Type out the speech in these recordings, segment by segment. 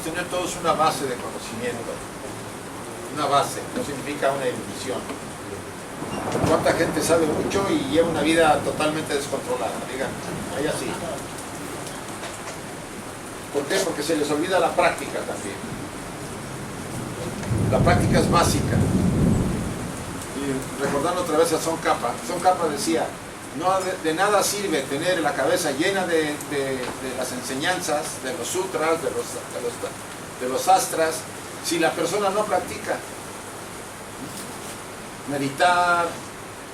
tener todos una base de conocimiento. Una base, no significa una erudición. ¿Cuánta gente sabe mucho y lleva una vida totalmente descontrolada? Digan, ahí así. ¿Por qué? Porque se les olvida la práctica también. La práctica es básica. Y recordando otra vez a Son Kappa decía, no de nada sirve tener la cabeza llena de las enseñanzas, de los sutras, de los astras, si la persona no practica. Meditar,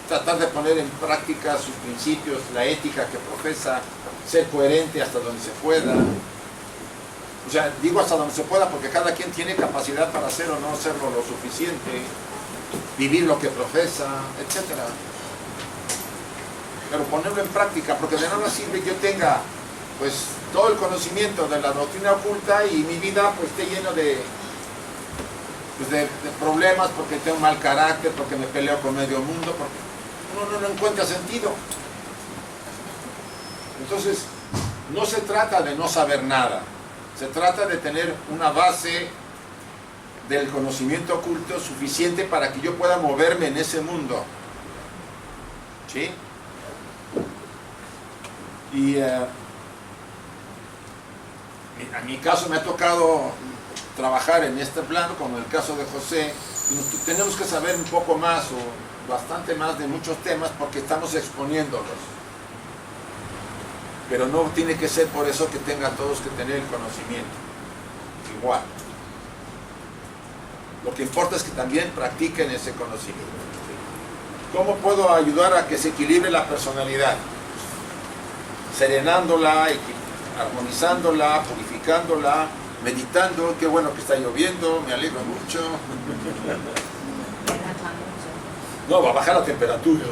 tratar de poner en práctica sus principios, la ética que profesa, ser coherente hasta donde se pueda. O sea, digo hasta donde se pueda porque cada quien tiene capacidad para hacer o no hacerlo lo suficiente, vivir lo que profesa, etc. Pero ponerlo en práctica, porque de nada sirve que yo tenga pues todo el conocimiento de la doctrina oculta y mi vida pues esté lleno de problemas, porque tengo mal carácter, porque me peleo con medio mundo, porque uno no encuentra sentido. Entonces, no se trata de no saber nada, se trata de tener una base del conocimiento oculto suficiente para que yo pueda moverme en ese mundo. ¿Sí? Y a mi caso me ha tocado trabajar en este plano, como el caso de José, y tenemos que saber un poco más o bastante más de muchos temas porque estamos exponiéndolos. Pero no tiene que ser por eso que tengan todos que tener el conocimiento. Igual. Lo que importa es que también practiquen ese conocimiento. ¿Cómo puedo ayudar a que se equilibre la personalidad? Serenándola, armonizándola, purificándola, meditando. Qué bueno que está lloviendo, me alegro mucho. No, va a bajar la temperatura.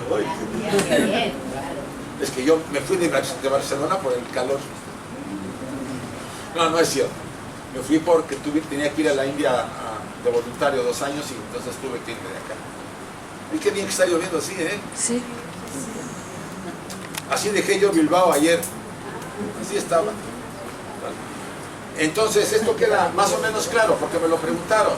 Es que yo me fui de Barcelona por el calor. No, no es cierto. Me fui porque tenía que ir a la India de voluntario 2 años y entonces tuve que irme de acá. Y qué bien que está lloviendo así, ¿eh? Sí. Así dejé yo Bilbao ayer. Así estaba. Entonces esto queda más o menos claro porque me lo preguntaron.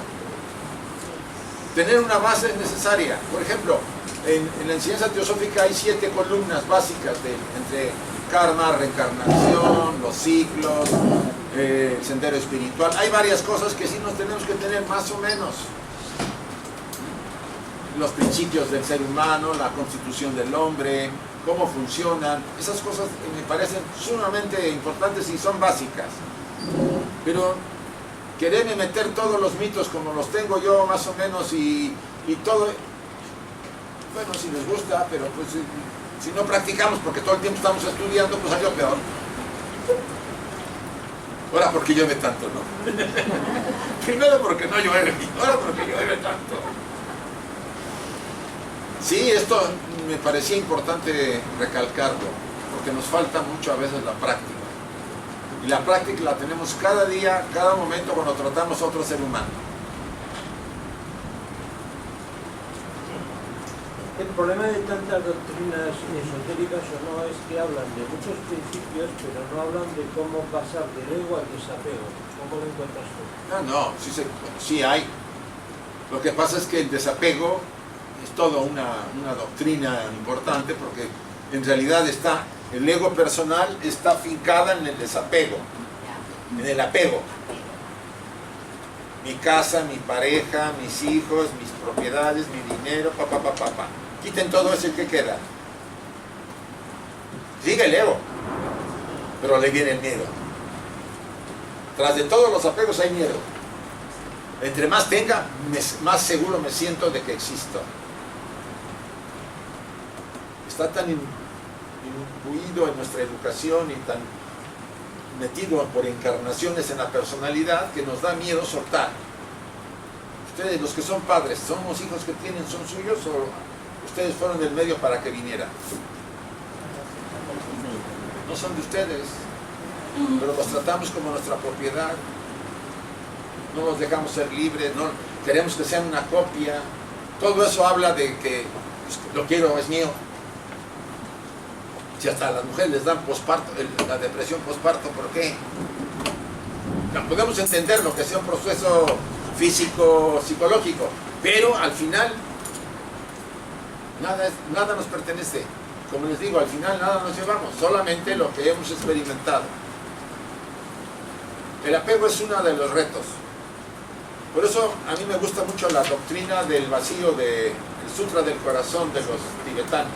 Tener una base es necesaria. Por ejemplo, en la enseñanza teosófica hay 7 columnas básicas entre karma, reencarnación, los ciclos, el sendero espiritual. Hay varias cosas que sí nos tenemos que tener más o menos. Los principios del ser humano, la constitución del hombre, cómo funcionan. Esas cosas me parecen sumamente importantes y son básicas. Pero quererme meter todos los mitos como los tengo yo más o menos y todo, bueno, si les gusta, pero pues si no practicamos porque todo el tiempo estamos estudiando, pues salió peor. Ahora porque llueve tanto, ¿no? Primero porque no llueve, ahora porque llueve tanto. Sí, esto me parecía importante recalcarlo, porque nos falta mucho a veces la práctica. Y la práctica la tenemos cada día, cada momento cuando tratamos a otro ser humano. El problema de tantas doctrinas esotéricas o no es que hablan de muchos principios, pero no hablan de cómo pasar del ego al desapego. ¿Cómo lo encuentras tú? Ah, no, sí hay. Lo que pasa es que el desapego es toda una doctrina importante porque en realidad el ego personal está fincada en el desapego, en el apego. Mi casa, mi pareja, mis hijos, mis propiedades, mi dinero, papá. Quiten todo eso y ¿qué queda? Sigue el ego, pero le viene el miedo. Tras de todos los apegos hay miedo. Entre más tenga, más seguro me siento de que existo. Está tan imbuido en nuestra educación y tan metido por encarnaciones en la personalidad que nos da miedo soltar. Ustedes, los que son padres, ¿son los hijos que tienen, son suyos o ustedes fueron del medio para que vinieran? No son de ustedes, pero los tratamos como nuestra propiedad. No los dejamos ser libres, no queremos que sean una copia. Todo eso habla de que pues, lo quiero, es mío. Si hasta a las mujeres les dan posparto, la depresión posparto, ¿por qué? podemos entender lo que sea un proceso físico, psicológico, pero al final nada nos pertenece. Como les digo, al final nada nos llevamos, solamente lo que hemos experimentado. El apego es uno de los retos. Por eso a mí me gusta mucho la doctrina del vacío, del Sutra del Corazón de los tibetanos.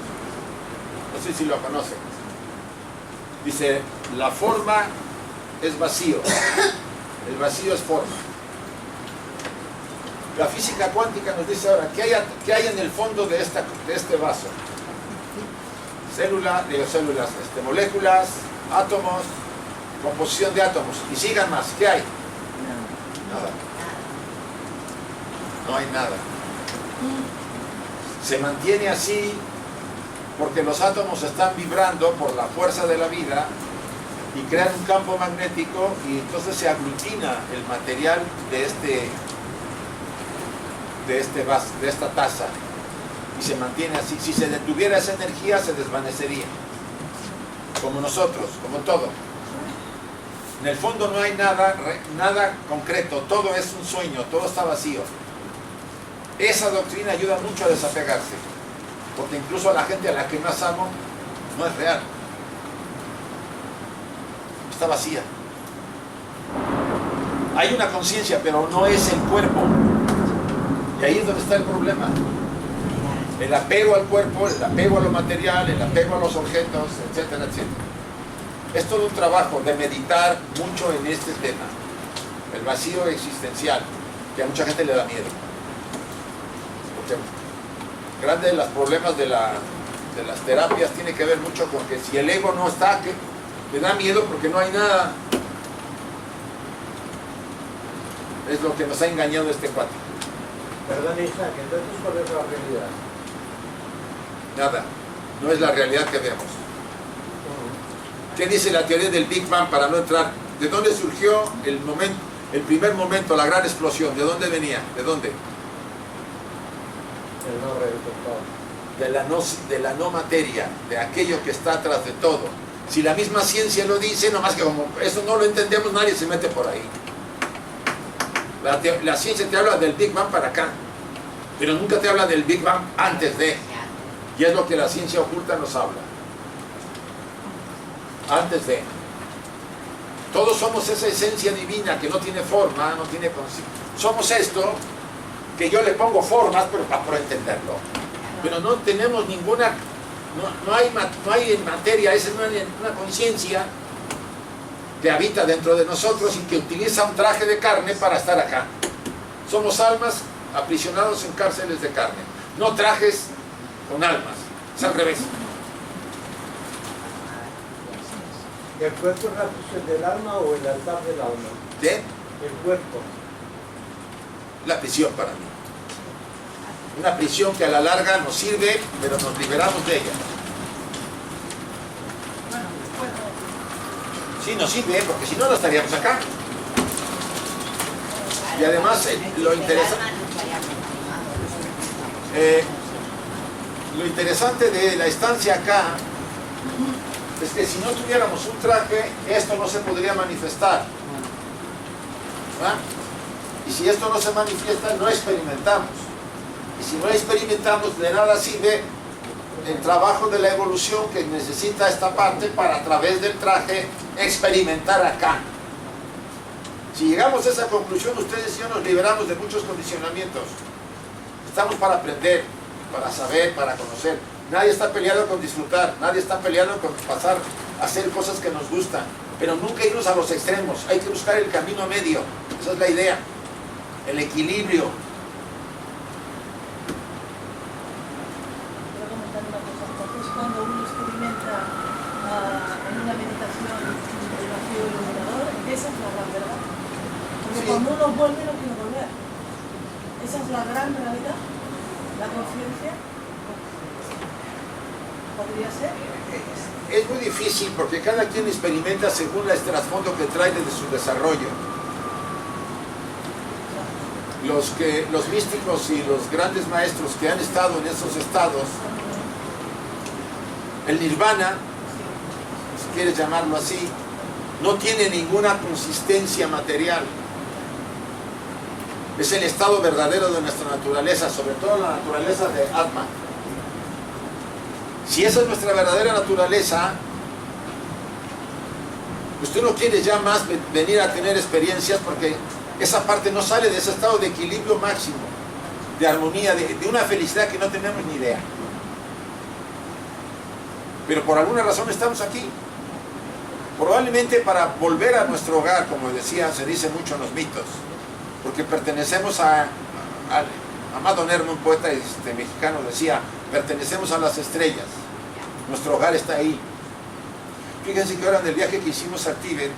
No sé si lo conocen. Dice, la forma es vacío, el vacío es forma. La física cuántica nos dice ahora, ¿qué hay en el fondo de este vaso? Células, moléculas, átomos, composición de átomos. Y sigan más, ¿qué hay? Nada. No hay nada. Se mantiene así porque los átomos están vibrando por la fuerza de la vida y crean un campo magnético, y entonces se aglutina el material de esta taza y se mantiene así. Si se detuviera esa energía, se desvanecería, como nosotros, como todo. En el fondo no hay nada concreto, todo es un sueño, todo está vacío. Esa doctrina ayuda mucho a desapegarse, porque incluso a la gente a la que más amo no es real, está vacía. Hay una conciencia, pero no es el cuerpo, y ahí es donde está el problema. El apego al cuerpo, el apego a lo material, el apego a los objetos, etcétera, etcétera. Es todo un trabajo de meditar mucho en este tema, el vacío existencial, que a mucha gente le da miedo. Porque grande de los problemas de las terapias tiene que ver mucho con que si el ego no está, que le da miedo porque no hay nada. Es lo que nos ha engañado este cuate. Perdón, Isaac, entonces ¿cuál es la realidad? Nada, no es la realidad que vemos. ¿Qué dice la teoría del Big Bang para no entrar? ¿De dónde surgió el primer momento, la gran explosión? ¿De dónde venía? ¿De dónde? De la no materia, de aquello que está atrás de todo. Si la misma ciencia lo dice, nomás que como eso no lo entendemos, nadie se mete por ahí. La ciencia te habla del Big Bang para acá, pero nunca te habla del Big Bang antes de. Y es lo que la ciencia oculta nos habla. Antes de. Todos somos esa esencia divina que no tiene forma, no tiene conciencia. Somos esto, que yo le pongo formas, pero para entenderlo. Pero no tenemos ninguna, no hay materia, esa es una conciencia que habita dentro de nosotros y que utiliza un traje de carne para estar acá. Somos almas aprisionados en cárceles de carne, no trajes con almas, es al revés. ¿El cuerpo es la prisión del alma o el altar del alma? ¿Qué? El cuerpo. La prisión para mí. Una prisión que a la larga nos sirve, pero nos liberamos de ella. Sí, nos sirve, porque si no, no estaríamos acá. Y además, lo interesante de la estancia acá es que si no tuviéramos un traje, esto no se podría manifestar. ¿verdad? Y si esto no se manifiesta, no experimentamos. Y si no experimentamos, de nada sirve el trabajo de la evolución que necesita esta parte para, a través del traje, experimentar acá. Si llegamos a esa conclusión, ustedes y yo nos liberamos de muchos condicionamientos. Estamos para aprender, para saber, para conocer. Nadie está peleado con disfrutar, nadie está peleado con pasar a hacer cosas que nos gustan, pero nunca irnos a los extremos. Hay que buscar el camino medio, esa es la idea, el equilibrio. Quiero comentar una cosa. Entonces, cuando uno experimenta en una meditación el vacío iluminador, esa es la gran verdad. Porque Sí. cuando uno vuelve, no quiere volver. Esa es la gran realidad, la conciencia. ¿Podría ser? Es muy difícil porque cada quien experimenta según el trasfondo que trae desde su desarrollo. Los místicos y los grandes maestros que han estado en esos estados, el nirvana, si quieres llamarlo así, no tiene ninguna consistencia material. Es el estado verdadero de nuestra naturaleza, sobre todo la naturaleza de Atman. Si esa es nuestra verdadera naturaleza, usted no quiere ya más venir a tener experiencias, porque esa parte no sale de ese estado de equilibrio máximo, de armonía, de una felicidad que no tenemos ni idea. Pero por alguna razón estamos aquí. Probablemente para volver a nuestro hogar, como decía, se dice mucho en los mitos, porque pertenecemos a Amado Nervo, un poeta mexicano, decía, pertenecemos a las estrellas, nuestro hogar está ahí. Fíjense que ahora en el viaje que hicimos a Tíbet,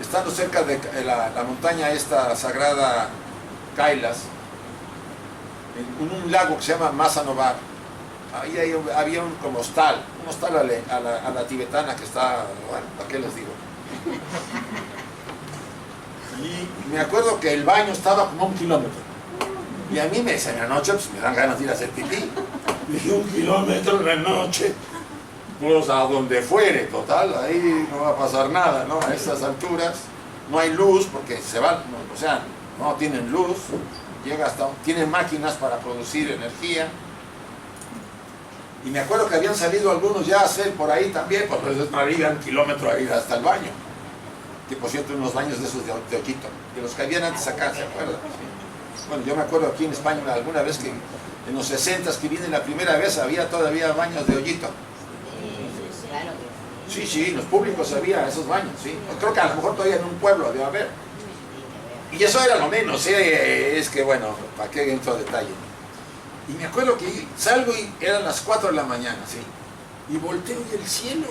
estando cerca de la montaña esta sagrada Kailas, en un lago que se llama Masanobar, ahí había un hostal a la tibetana que está, bueno, ¿para qué les digo? Y me acuerdo que el baño estaba como a 1 kilómetro. Y a mí en la noche pues, me dan ganas de ir a hacer pipí. Dije, 1 kilómetro en la noche, pues a donde fuere, total, ahí no va a pasar nada, ¿no? A estas alturas no hay luz porque se van, o sea, no tienen luz, tienen máquinas para producir energía. Y me acuerdo que habían salido algunos ya a hacer por ahí también, pues no había 1 kilómetro a ir hasta el baño. Que por cierto, unos baños de esos de hoyito, de los que habían antes acá, ¿se acuerdan? Bueno, yo me acuerdo aquí en España alguna vez que en los 60s que vine la primera vez había todavía baños de hoyito. Sí, sí, en los públicos había esos baños, sí. Creo que a lo mejor todavía en un pueblo debe haber. Y eso era lo menos, es que bueno, ¿para qué entro a detalle? Y me acuerdo que salgo y eran las 4 de la mañana, sí. Y volteo y el cielo.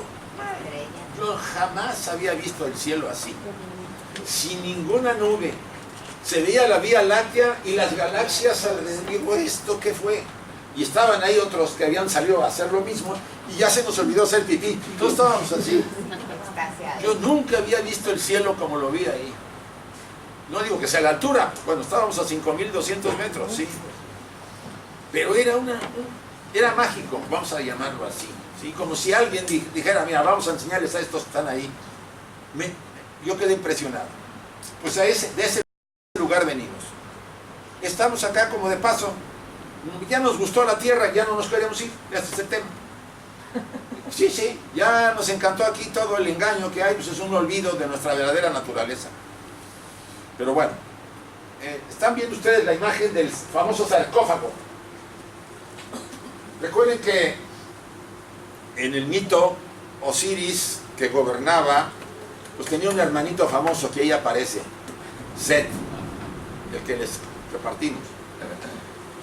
Yo jamás había visto el cielo así, sin ninguna nube. Se veía la Vía Láctea y las galaxias alrededor. Digo, ¿esto qué fue? Y estaban ahí otros que habían salido a hacer lo mismo y ya se nos olvidó hacer pipí. Todos estábamos así. Yo nunca había visto el cielo como lo vi ahí. No digo que sea la altura, bueno, estábamos a 5.200 metros, sí. Pero era mágico, vamos a llamarlo así. ¿Sí? Como si alguien dijera, mira, vamos a enseñarles a estos que están ahí. Yo quedé impresionado. Pues de ese lugar venimos. Estamos acá como de paso. Ya nos gustó la tierra, ya no nos queremos ir, ya está ese tema. Sí, sí, ya nos encantó aquí todo el engaño que hay, pues es un olvido de nuestra verdadera naturaleza. Pero bueno, están viendo ustedes la imagen del famoso sarcófago. Recuerden que en el mito Osiris, que gobernaba, pues tenía un hermanito famoso que ahí aparece, Set, el que les repartimos.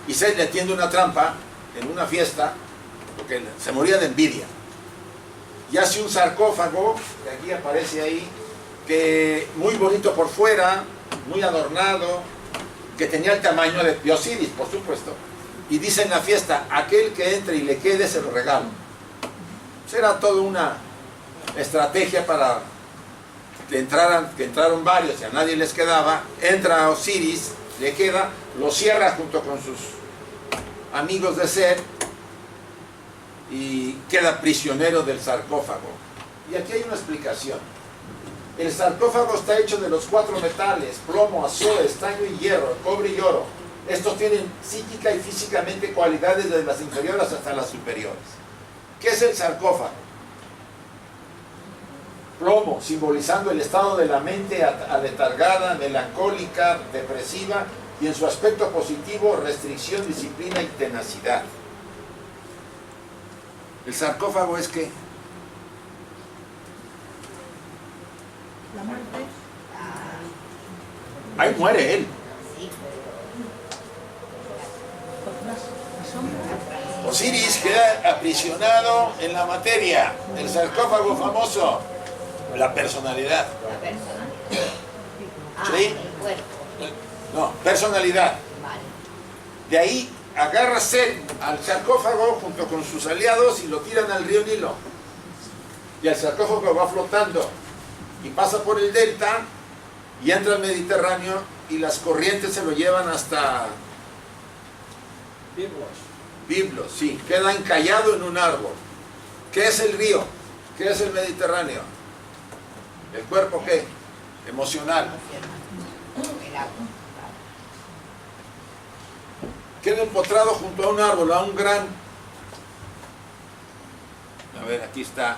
Y Set le tiende una trampa en una fiesta, porque se moría de envidia. Y hace un sarcófago, que aquí aparece ahí, que muy bonito por fuera, muy adornado, que tenía el tamaño de Osiris, por supuesto. Y dice en la fiesta, aquel que entre y le quede se lo regalo. Era toda una estrategia para que entraron varios y a nadie les quedaba. Entra Osiris, le queda, lo cierra junto con sus amigos de Set y queda prisionero del sarcófago. Y aquí hay una explicación. El sarcófago está hecho de los 4 metales: plomo, azul, estaño y hierro, cobre y oro. Estos tienen psíquica y físicamente cualidades desde las inferiores hasta las superiores. ¿Qué es el sarcófago? Plomo, simbolizando el estado de la mente aletargada, melancólica, depresiva, y en su aspecto positivo, restricción, disciplina y tenacidad. ¿El sarcófago es qué? La muerte. Ahí muere él. Osiris queda aprisionado en la materia. El sarcófago famoso, la personalidad. La personalidad. ¿Sí? El cuerpo. No, personalidad. Vale. De ahí agarra Set al sarcófago junto con sus aliados y lo tiran al río Nilo. Y el sarcófago va flotando y pasa por el delta y entra al Mediterráneo y las corrientes se lo llevan hasta Biblos, sí, queda encallado en un árbol. ¿Qué es el río? ¿Qué es el Mediterráneo? ¿El cuerpo qué? Emocional. El agua. Queda empotrado junto a un árbol, a un gran... A ver, aquí está.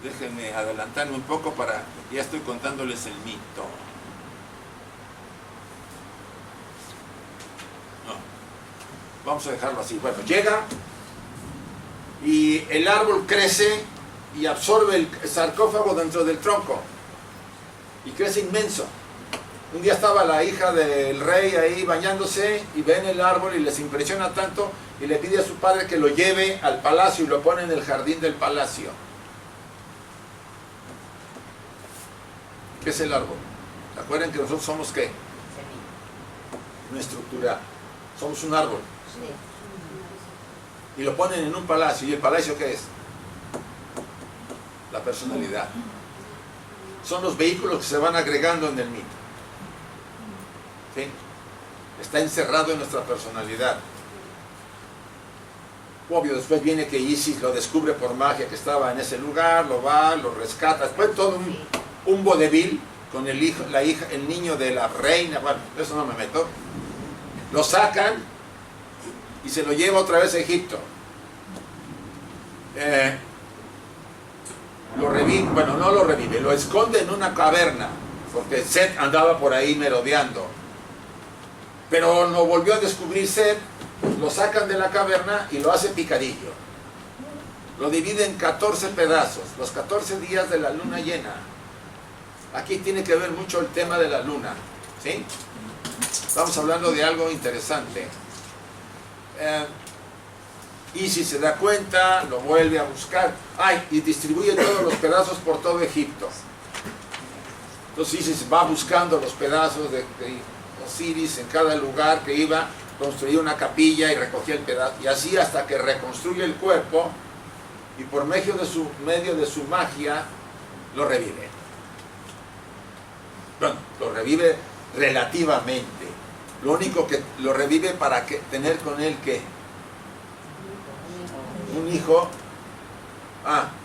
Déjenme adelantarme un poco para... Ya estoy contándoles el mito. No. Vamos a dejarlo así. Bueno, llega y el árbol crece y absorbe el sarcófago dentro del tronco. Y crece inmenso. Un día estaba la hija del rey ahí bañándose y ven el árbol y les impresiona tanto y le pide a su padre que lo lleve al palacio y lo pone en el jardín del palacio. ¿Qué es el árbol? ¿Se acuerdan que nosotros somos qué? Una estructura. Somos un árbol. Y lo ponen en un palacio. ¿Y el palacio qué es? La personalidad. Son los vehículos que se van agregando en el mito. ¿Sí? Está encerrado en nuestra personalidad. Obvio, después viene que Isis lo descubre por magia que estaba en ese lugar, lo va, lo rescata. Después todo un vodevil con el hijo, la hija, el niño de la reina. Bueno, eso no me meto. Lo sacan y se lo lleva otra vez a Egipto. Lo revive, bueno, no lo revive, lo esconde en una caverna, porque Set andaba por ahí merodeando. Pero no volvió a descubrir Set, lo sacan de la caverna y lo hace picadillo. Lo divide en 14 pedazos, los 14 días de la luna llena. Aquí tiene que ver mucho el tema de la luna, ¿sí? Estamos hablando de algo interesante. Isis se da cuenta, lo vuelve a buscar, y distribuye todos los pedazos por todo Egipto. Entonces Isis va buscando los pedazos de Osiris en cada lugar que iba, construía una capilla y recogía el pedazo, y así hasta que reconstruye el cuerpo y por medio de su magia lo revive. Bueno, lo revive relativamente. Lo único que lo revive para tener con él ¿qué? Un hijo.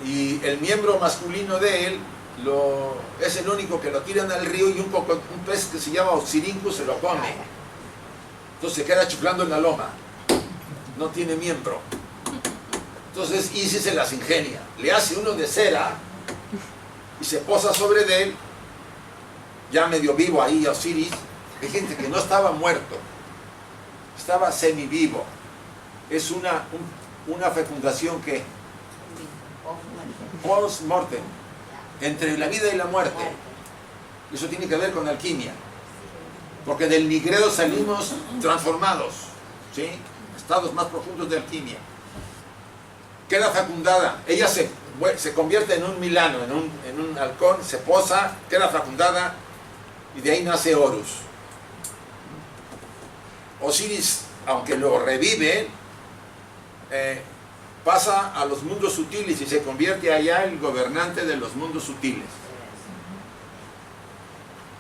Y el miembro masculino de él es el único que lo tiran al río y un pez que se llama Oxirhynchus se lo come. Entonces se queda chuflando en la loma. No tiene miembro. Entonces Isis se las ingenia. Le hace uno de cera y se posa sobre él, ya medio vivo ahí Osiris. Hay gente que no estaba muerto, estaba semivivo. Es una fecundación que post-mortem, entre la vida y la muerte. Eso tiene que ver con alquimia, porque del nigredo salimos transformados, ¿sí? Estados más profundos de alquimia. Queda fecundada, ella se convierte en un milano, en un halcón, se posa, queda fecundada y de ahí nace Horus. Osiris, aunque lo revive, pasa a los mundos sutiles y se convierte allá el gobernante de los mundos sutiles.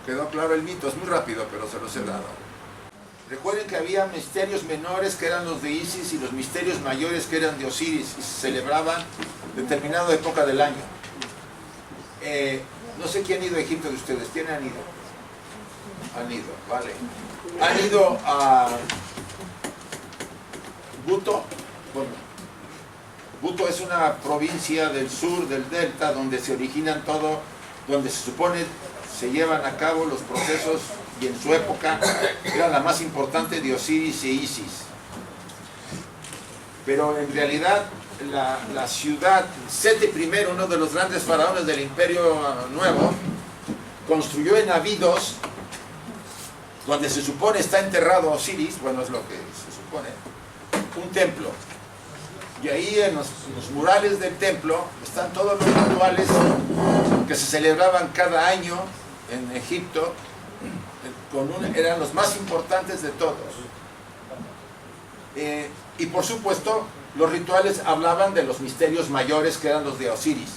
¿Quedó claro el mito? Es muy rápido, pero se los he dado. Recuerden que había misterios menores que eran los de Isis y los misterios mayores que eran de Osiris y se celebraban en determinada época del año. No sé quién ha ido a Egipto de ustedes. ¿Quién han ido? Han ido, vale. Han ido a Buto. Bueno, Buto es una provincia del sur del delta donde se originan todo, donde se supone se llevan a cabo los procesos y en su época era la más importante de Osiris e Isis. Pero en realidad la ciudad, Seti I, uno de los grandes faraones del Imperio Nuevo, construyó en Abidos, donde se supone está enterrado Osiris, bueno, es lo que se supone, un templo. Y ahí en los murales del templo están todos los rituales que se celebraban cada año en Egipto, eran los más importantes de todos. Y por supuesto, los rituales hablaban de los misterios mayores que eran los de Osiris.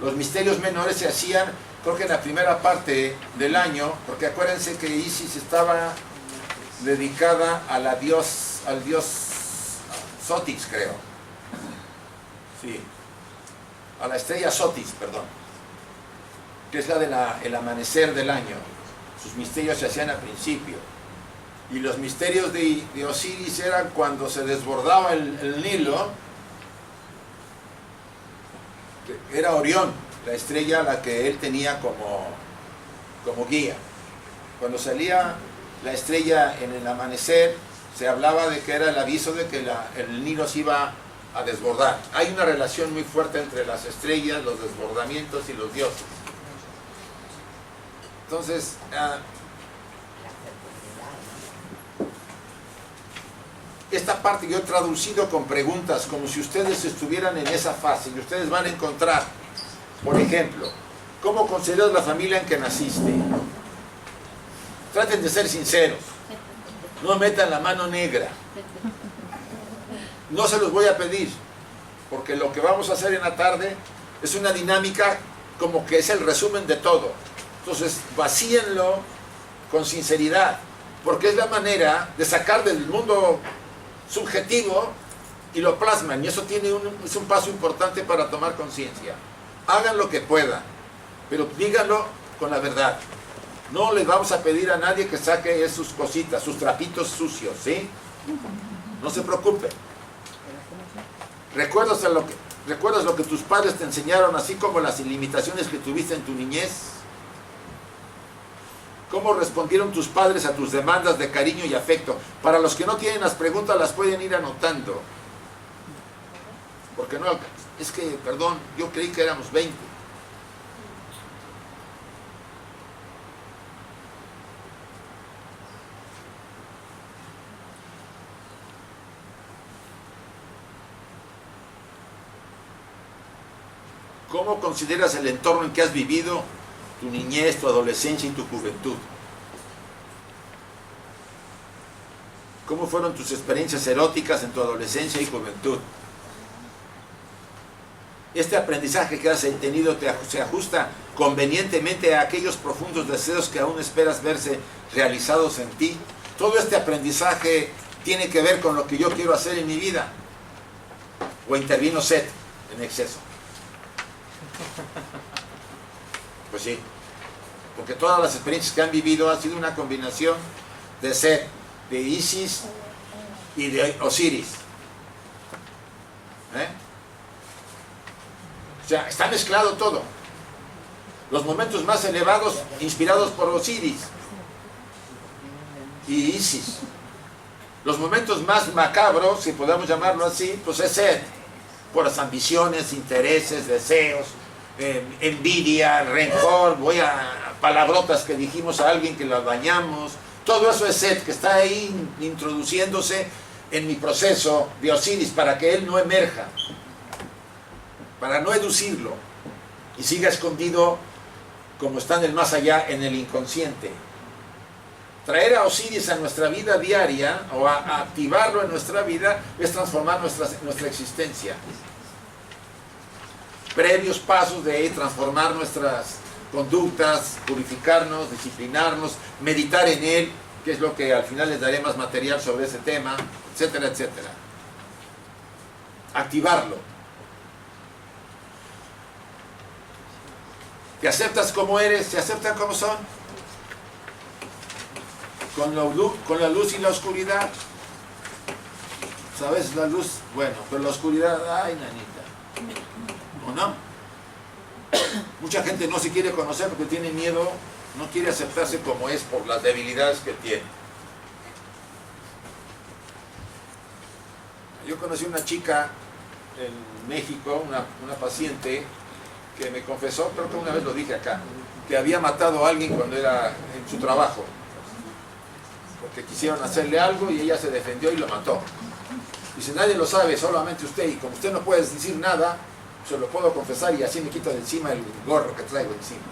Los misterios menores se hacían, creo que en la primera parte del año, porque acuérdense que Isis estaba dedicada al dios Sotis, creo. Sí. A la estrella Sotis, perdón. que es la del amanecer del año. Sus misterios se hacían al principio. Y los misterios de Osiris eran cuando se desbordaba el Nilo, que era Orión, la estrella a la que él tenía como guía. Cuando salía la estrella en el amanecer, se hablaba de que era el aviso de que el Nilo se iba a desbordar. Hay una relación muy fuerte entre las estrellas, los desbordamientos y los dioses. Entonces, esta parte yo he traducido con preguntas, como si ustedes estuvieran en esa fase, y ustedes van a encontrar, por ejemplo, ¿cómo consideras la familia en que naciste? Traten de ser sinceros, no metan la mano negra. No se los voy a pedir, porque lo que vamos a hacer en la tarde es una dinámica como que es el resumen de todo. Entonces, vacíenlo con sinceridad, porque es la manera de sacar del mundo subjetivo y lo plasman, y eso es un paso importante para tomar conciencia. Hagan lo que puedan, pero díganlo con la verdad. No les vamos a pedir a nadie que saque sus cositas, sus trapitos sucios, ¿sí? No se preocupen. ¿Recuerdas lo que tus padres te enseñaron, así como las limitaciones que tuviste en tu niñez? ¿Cómo respondieron tus padres a tus demandas de cariño y afecto? Para los que no tienen las preguntas, las pueden ir anotando. Porque no, es que, perdón, yo creí que éramos 20. ¿Cómo consideras el entorno en que has vivido tu niñez, tu adolescencia y tu juventud? ¿Cómo fueron tus experiencias eróticas en tu adolescencia y juventud? ¿Este aprendizaje que has tenido se ajusta convenientemente a aquellos profundos deseos que aún esperas verse realizados en ti? ¿Todo este aprendizaje tiene que ver con lo que yo quiero hacer en mi vida? ¿O intervino Set en exceso? Pues sí, porque todas las experiencias que han vivido han sido una combinación de Set, de Isis y de Osiris. O sea, está mezclado todo. Los momentos más elevados inspirados por Osiris y Isis. Los momentos más macabros, si podemos llamarlo así, pues es Set, por las ambiciones, intereses, deseos, envidia, rencor, palabrotas que dijimos a alguien que las dañamos. Todo eso es Set, que está ahí introduciéndose en mi proceso de Osiris para que él no emerja, para no educirlo y siga escondido como está en el más allá, en el inconsciente. Traer a Osiris a nuestra vida diaria o a activarlo en nuestra vida es transformar nuestra existencia. Previos pasos de transformar nuestras conductas, purificarnos, disciplinarnos, meditar en él, que es lo que al final les daré más material sobre ese tema, etcétera, etcétera. Activarlo. ¿Te aceptas como eres? ¿Te aceptan como son? Con la luz y la oscuridad. ¿Sabes? La luz, bueno, pero la oscuridad, ay, nanita. ¿O no? Mucha gente no se quiere conocer porque tiene miedo, no quiere aceptarse como es por las debilidades que tiene. Yo conocí una chica en México, una paciente, que me confesó, creo que una vez lo dije acá, que había matado a alguien cuando era en su trabajo, porque quisieron hacerle algo y ella se defendió y lo mató. Dice, nadie lo sabe, solamente usted, y como usted no puede decir nada, se lo puedo confesar y así me quito de encima el gorro que traigo encima.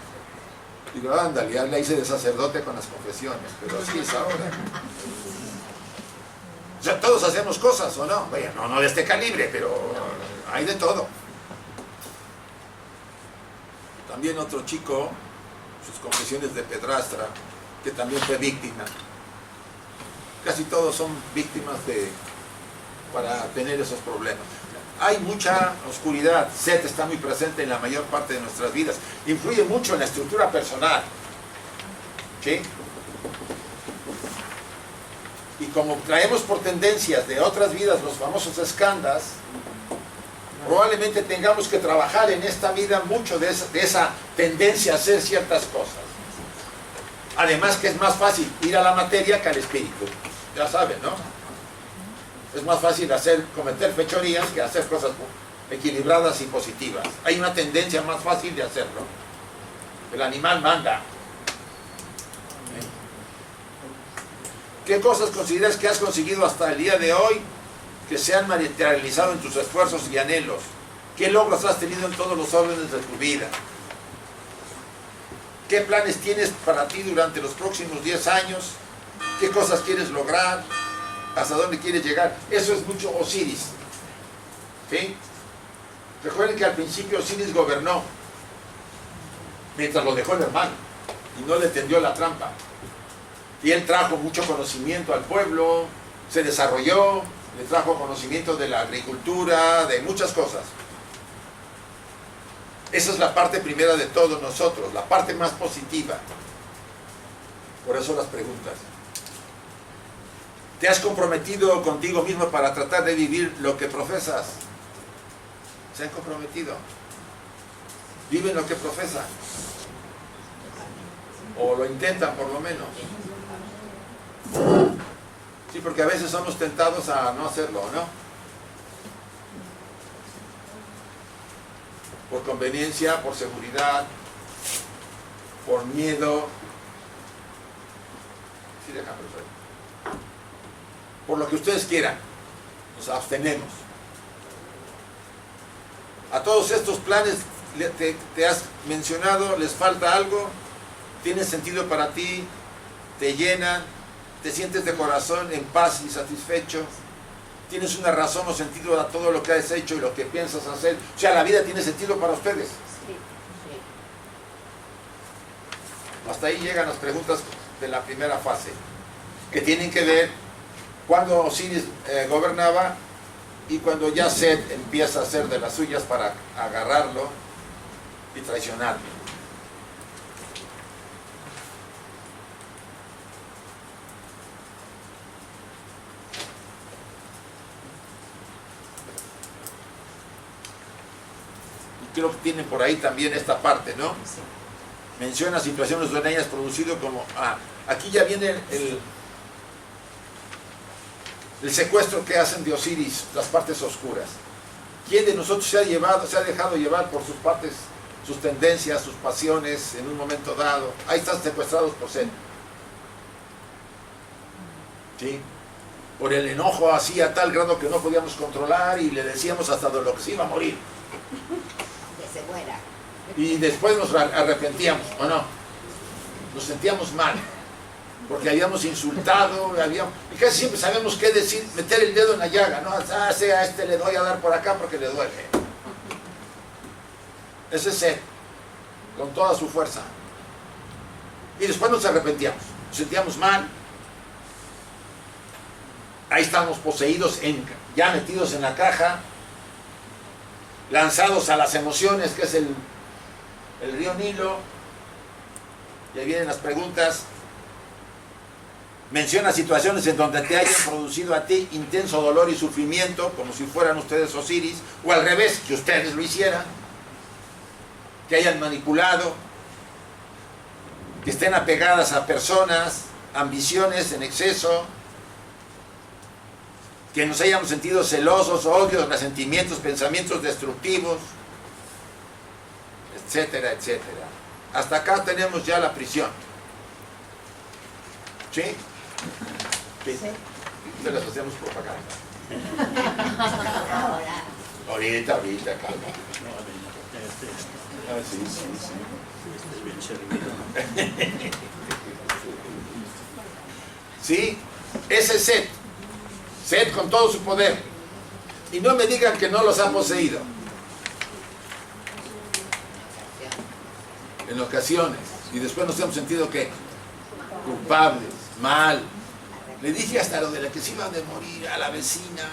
Digo, ándale, ya la hice de sacerdote con las confesiones, pero así es ahora. O sea, todos hacemos cosas, ¿o no? Vaya, no de este calibre, pero hay de todo. También otro chico, sus confesiones de Pedrastra, que también fue víctima. Casi todos son víctimas para tener esos problemas. hay mucha oscuridad. Set está muy presente en la mayor parte de nuestras vidas. Influye mucho en la estructura personal. ¿Sí? Y como traemos por tendencias de otras vidas los famosos skandhas, probablemente tengamos que trabajar en esta vida mucho de esa tendencia a hacer ciertas cosas. Además que es más fácil ir a la materia que al espíritu. Ya saben, ¿no? Es más fácil cometer fechorías que hacer cosas equilibradas y positivas. Hay una tendencia más fácil de hacerlo. El animal manda. ¿Qué cosas consideras que has conseguido hasta el día de hoy que se han materializado en tus esfuerzos y anhelos? ¿Qué logros has tenido en todos los órdenes de tu vida? ¿Qué planes tienes para ti durante los próximos 10 años? ¿Qué cosas quieres lograr? ¿Hasta dónde quieres llegar? Eso es mucho Osiris. ¿Sí? Recuerden que al principio Osiris gobernó mientras lo dejó el hermano y no le tendió la trampa. Y él trajo mucho conocimiento al pueblo, se desarrolló, le trajo conocimiento de la agricultura, de muchas cosas. Esa es la parte primera de todos nosotros, la parte más positiva. Por eso las preguntas. ¿Te has comprometido contigo mismo para tratar de vivir lo que profesas? ¿Se han comprometido? ¿Viven lo que profesan? ¿O lo intentan por lo menos? Sí, porque a veces somos tentados a no hacerlo, ¿no? Por conveniencia, por seguridad, por miedo. Sí, déjame ver. Por lo que ustedes quieran, nos abstenemos. A todos estos planes te has mencionado, ¿les falta algo? ¿Tiene sentido para ti? ¿Te llenan? ¿Te sientes de corazón en paz y satisfecho? ¿Tienes una razón o sentido a todo lo que has hecho y lo que piensas hacer? O sea, ¿la vida tiene sentido para ustedes? Sí, Hasta ahí llegan las preguntas de la primera fase, que tienen que ver cuando Osiris gobernaba y cuando ya Set empieza a hacer de las suyas para agarrarlo y traicionarlo. Creo que tienen por ahí también esta parte, ¿no? sí. Menciona situaciones donde hayas producido como... aquí ya viene el secuestro que hacen de Osiris, las partes oscuras. ¿Quién de nosotros se ha dejado llevar por sus partes, sus tendencias, sus pasiones en un momento dado? Ahí están secuestrados por Set. ¿Sí? Por el enojo así a tal grado que no podíamos controlar y le decíamos hasta de lo que se iba a morir. Que se muera. Y después nos arrepentíamos, ¿o no? Nos sentíamos mal, porque habíamos insultado, y casi siempre sabemos qué decir, meter el dedo en la llaga, ¿no? A este le doy a dar por acá porque le duele. Ese es Set, con toda su fuerza. Y después nos arrepentíamos, nos sentíamos mal. Ahí estamos poseídos, ya metidos en la caja, lanzados a las emociones, que es el río Nilo. Y ahí vienen las preguntas. Menciona situaciones en donde te hayan producido a ti intenso dolor y sufrimiento, como si fueran ustedes Osiris, o al revés, que ustedes lo hicieran, que hayan manipulado, que estén apegadas a personas, ambiciones en exceso, que nos hayamos sentido celosos, odios, resentimientos, pensamientos destructivos, etcétera, etcétera. Hasta acá tenemos ya la prisión. ¿Sí? Sí. No les hacemos propaganda. Ahora, Ahorita, calma. Ah, sí. Sí, ese es Set con todo su poder. Y no me digan que no los ha poseído. En ocasiones. Y después nos hemos sentido que culpables, mal. Le dije hasta lo de la que se iba a morir a la vecina.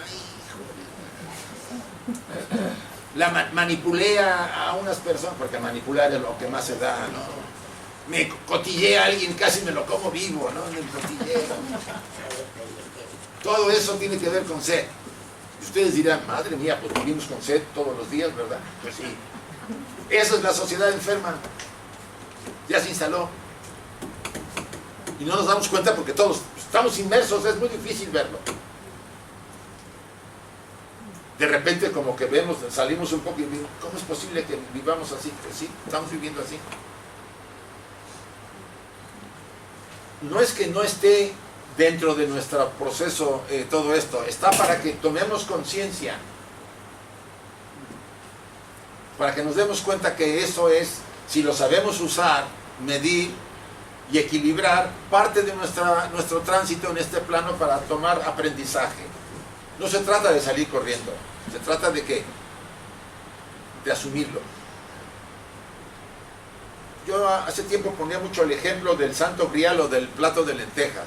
Hijo. manipulé a unas personas, porque manipular es lo que más se da, ¿no? Me cotilleé a alguien, casi me lo como vivo, ¿no? En el cotilleo. Todo eso tiene que ver con sed. Y ustedes dirán, madre mía, pues vivimos con sed todos los días, ¿verdad? Pues sí. Esa es la sociedad enferma. Ya se instaló. Y no nos damos cuenta porque todos estamos inmersos, es muy difícil verlo. De repente como que vemos, salimos un poco y digo, ¿cómo es posible que vivamos así? Pues sí, estamos viviendo así. No es que no esté dentro de nuestro proceso todo esto, está para que tomemos conciencia, para que nos demos cuenta que eso es, si lo sabemos usar, medir y equilibrar, parte de nuestro tránsito en este plano para tomar aprendizaje. No se trata de salir corriendo, se trata de ¿qué? De asumirlo. Yo hace tiempo ponía mucho el ejemplo del santo grial o del plato de lentejas.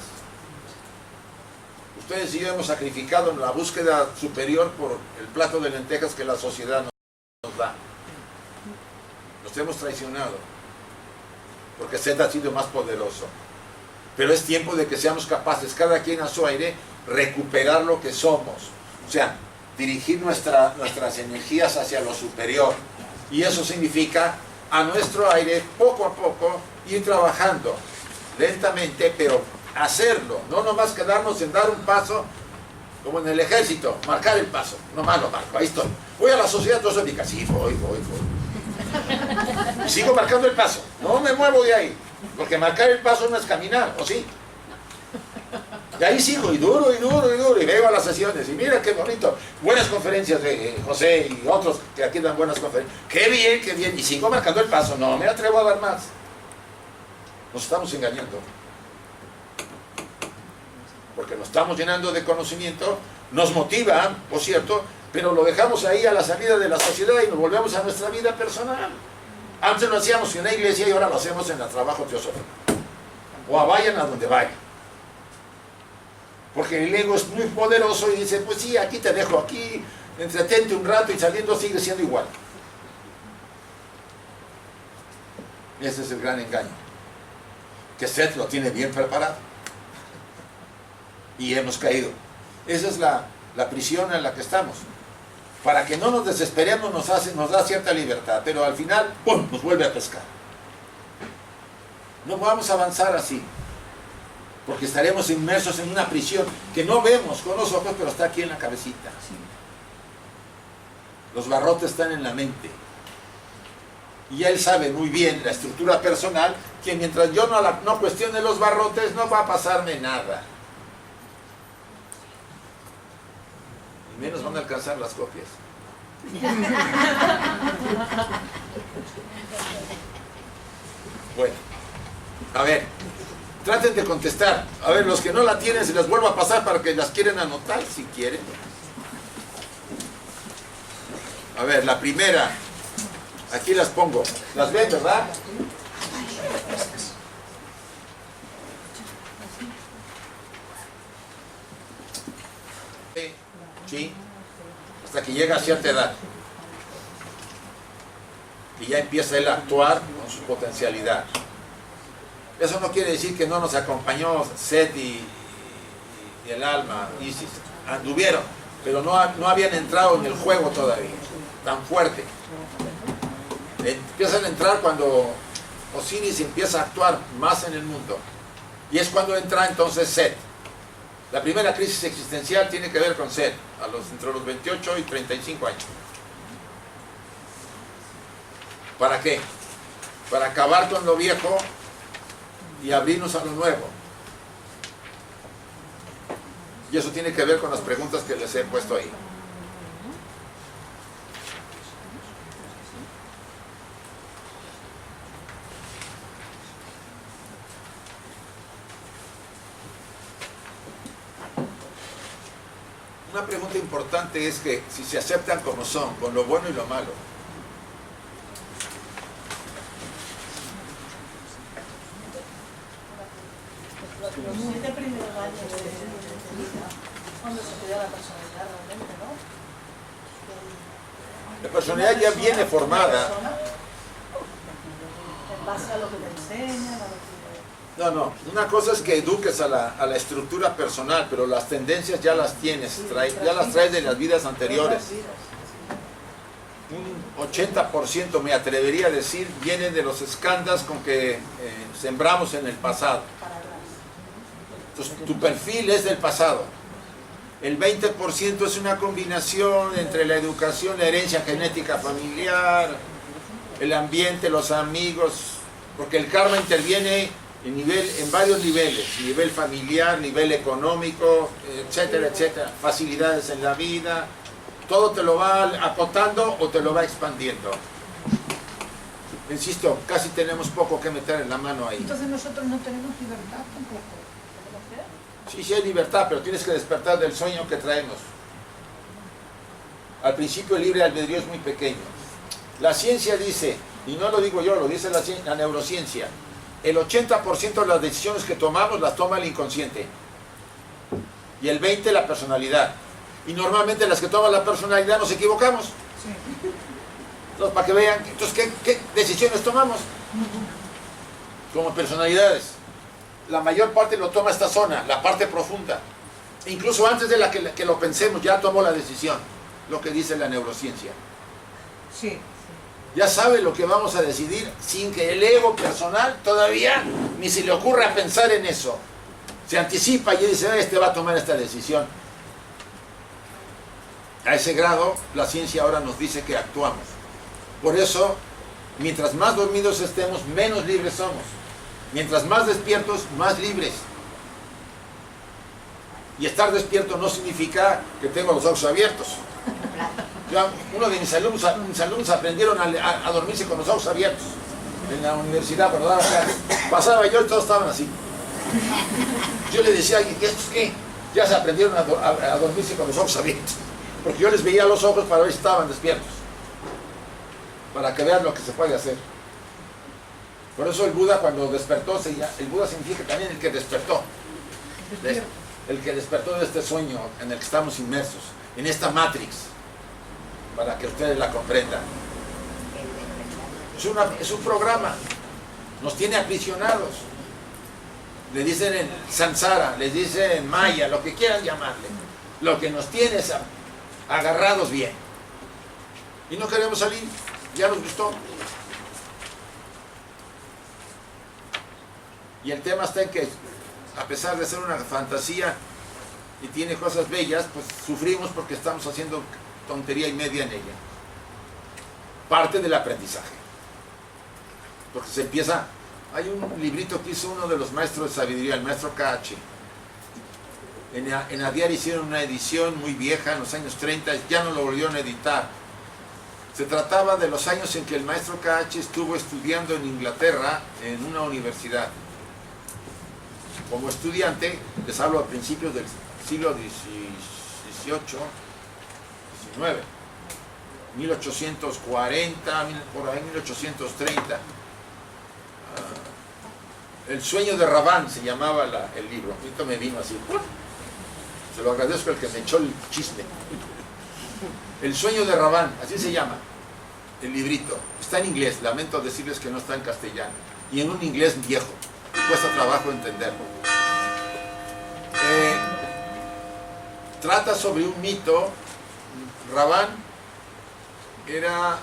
Ustedes y yo hemos sacrificado en la búsqueda superior por el plato de lentejas que la sociedad nos da. Nos hemos traicionado, porque Set ha sido más poderoso. Pero es tiempo de que seamos capaces, cada quien a su aire, recuperar lo que somos. O sea, dirigir nuestras energías hacia lo superior. Y eso significa, a nuestro aire, poco a poco, ir trabajando lentamente, pero hacerlo, no nomás quedarnos en dar un paso, como en el ejército, marcar el paso, nomás lo marco, ahí estoy. Voy a la sociedad, todo eso diga, sí, voy. Y sigo marcando el paso, no me muevo de ahí, porque marcar el paso no es caminar, ¿o sí? Y ahí sigo, y duro, y veo a las sesiones, y mira qué bonito, buenas conferencias de José y otros que aquí dan buenas conferencias, qué bien, y sigo marcando el paso, no me atrevo a dar más. Nos estamos engañando, porque nos estamos llenando de conocimiento, nos motiva, por cierto, pero lo dejamos ahí a la salida de la sociedad y nos volvemos a nuestra vida personal. Antes lo hacíamos en una iglesia y ahora lo hacemos en el trabajo teosófico, o vayan a donde vayan. Porque el ego es muy poderoso y dice, pues sí, aquí te dejo, aquí, entretente un rato y saliendo sigue siendo igual. Ese es el gran engaño. Que Set lo tiene bien preparado. Y hemos caído. Esa es la prisión en la que estamos. Para que no nos desesperemos nos da cierta libertad, pero al final, ¡pum!, nos vuelve a pescar. No podemos avanzar así, porque estaremos inmersos en una prisión que no vemos con los ojos, pero está aquí en la cabecita. Los barrotes están en la mente. Y él sabe muy bien la estructura personal, que mientras yo no cuestione los barrotes, no va a pasarme nada. Y menos van a alcanzar las copias. Bueno, a ver, traten de contestar. A ver, los que no la tienen, se las vuelvo a pasar para que las quieren anotar, si quieren. A ver, la primera. Aquí las pongo. ¿Las ven, verdad? Sí. Hasta que llega a cierta edad. Y ya empieza él a actuar con su potencialidad. Eso no quiere decir que no nos acompañó Set y el alma, Isis. Anduvieron, pero no habían entrado en el juego todavía, tan fuerte. Empiezan a entrar cuando Osiris empieza a actuar más en el mundo. Y es cuando entra entonces Set. La primera crisis existencial tiene que ver con Set, entre los 28 y 35 años. ¿Para qué? Para acabar con lo viejo y abrirnos a lo nuevo. Y eso tiene que ver con las preguntas que les he puesto ahí. Una pregunta importante es que si se aceptan como son, con lo bueno y lo malo. Los 7 primeros años de vida, cuando se crea la personalidad realmente, ¿no? personalidad ya viene formada. En base a lo que te enseñan, a lo que... No, una cosa es que eduques a la estructura personal, pero las tendencias ya las tienes, ya las traes de las vidas anteriores. Un 80% me atrevería a decir viene de los escándalos con que sembramos en el pasado. Entonces tu perfil es del pasado. El 20% es una combinación entre la educación, la herencia genética familiar, el ambiente, los amigos, porque el karma interviene en varios niveles, nivel familiar, nivel económico, etcétera, etcétera, facilidades en la vida, todo te lo va acotando o te lo va expandiendo. Insisto, casi tenemos poco que meter en la mano ahí. Entonces nosotros no tenemos libertad tampoco. Sí, sí hay libertad, pero tienes que despertar del sueño que traemos. Al principio el libre albedrío es muy pequeño. La ciencia dice, y no lo digo yo, lo dice la neurociencia, el 80% de las decisiones que tomamos las toma el inconsciente y el 20% la personalidad. Y normalmente las que toma la personalidad nos equivocamos. Sí. Entonces, para que vean, entonces, ¿qué decisiones tomamos? Como personalidades. La mayor parte lo toma esta zona, la parte profunda. Incluso antes de que lo pensemos, ya tomó la decisión, lo que dice la neurociencia. Sí. Ya sabe lo que vamos a decidir sin que el ego personal todavía ni se le ocurra pensar en eso. Se anticipa y dice, este va a tomar esta decisión. A ese grado, la ciencia ahora nos dice que actuamos. Por eso, mientras más dormidos estemos, menos libres somos. Mientras más despiertos, más libres. Y estar despierto no significa que tengo los ojos abiertos. Uno de mis alumnos aprendieron a dormirse con los ojos abiertos en la universidad, ¿verdad? Pasaba yo y todos estaban así. Yo le decía, ¿estos qué? Ya se aprendieron a dormirse con los ojos abiertos. Porque yo les veía los ojos para ver si estaban despiertos. Para que vean lo que se puede hacer. Por eso el Buda cuando despertó, el Buda significa también el que despertó. El que despertó de este sueño en el que estamos inmersos, en esta Matrix, para que ustedes la comprendan. Es un programa, nos tiene aprisionados. Le dicen en Samsara, les dicen en Maya, lo que quieran llamarle. Lo que nos tiene es agarrados bien. Y no queremos salir, ya nos gustó. Y el tema está en que, a pesar de ser una fantasía y tiene cosas bellas, pues sufrimos porque estamos haciendo tontería y media en ella. Parte del aprendizaje. Porque se empieza... Hay un librito que hizo uno de los maestros de sabiduría, el maestro Kachi. En Adyar hicieron una edición muy vieja, en los años 30, ya no lo volvieron a editar. Se trataba de los años en que el maestro Kachi estuvo estudiando en Inglaterra, en una universidad. Como estudiante, les hablo a principios del siglo XVIII, XIX, 1840, por ahí 1830. El sueño de Rabán se llamaba el libro. Ahorita me vino así. Se lo agradezco al que me echó el chisme. El sueño de Rabán, así se llama el librito. Está en inglés, lamento decirles que no está en castellano. Y en un inglés viejo. Cuesta trabajo entenderlo. Trata sobre un mito. Rabán era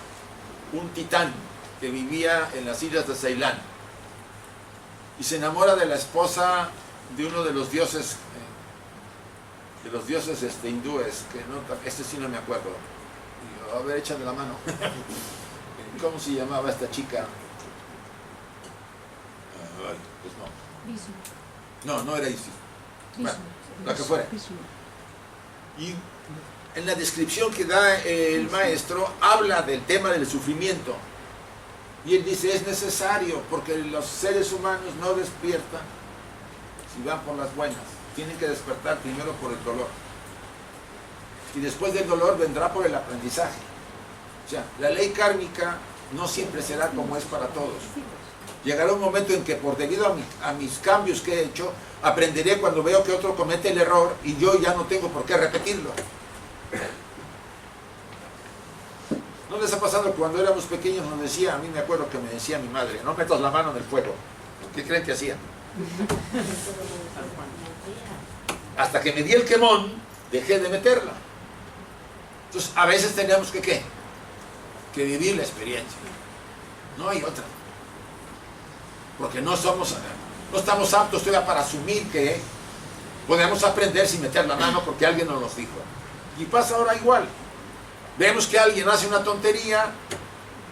un titán que vivía en las islas de Ceilán y se enamora de la esposa de uno de los dioses hindúes, que no, este sí no me acuerdo. A ver, échame la mano. ¿Cómo se llamaba esta chica? Pues no. No era Isis. Bueno, la que fuera. Y en la descripción que da el maestro, habla del tema del sufrimiento. Y él dice, es necesario, porque los seres humanos no despiertan si van por las buenas. Tienen que despertar primero por el dolor. Y después del dolor vendrá por el aprendizaje. O sea, la ley kármica no siempre será como es para todos. Llegará un momento en que debido a mis cambios que he hecho, aprenderé cuando veo que otro comete el error y yo ya no tengo por qué repetirlo. ¿No les ha pasado que cuando éramos pequeños nos decía, a mí me acuerdo que me decía mi madre, no metas la mano en el fuego? ¿Qué creen que hacía? Hasta que me di el quemón, dejé de meterla. Entonces, a veces tenemos que, ¿qué? Que vivir la experiencia. No hay otra. Porque no estamos aptos todavía para asumir que podemos aprender sin meter la mano porque alguien nos lo dijo. Y pasa ahora igual. Vemos que alguien hace una tontería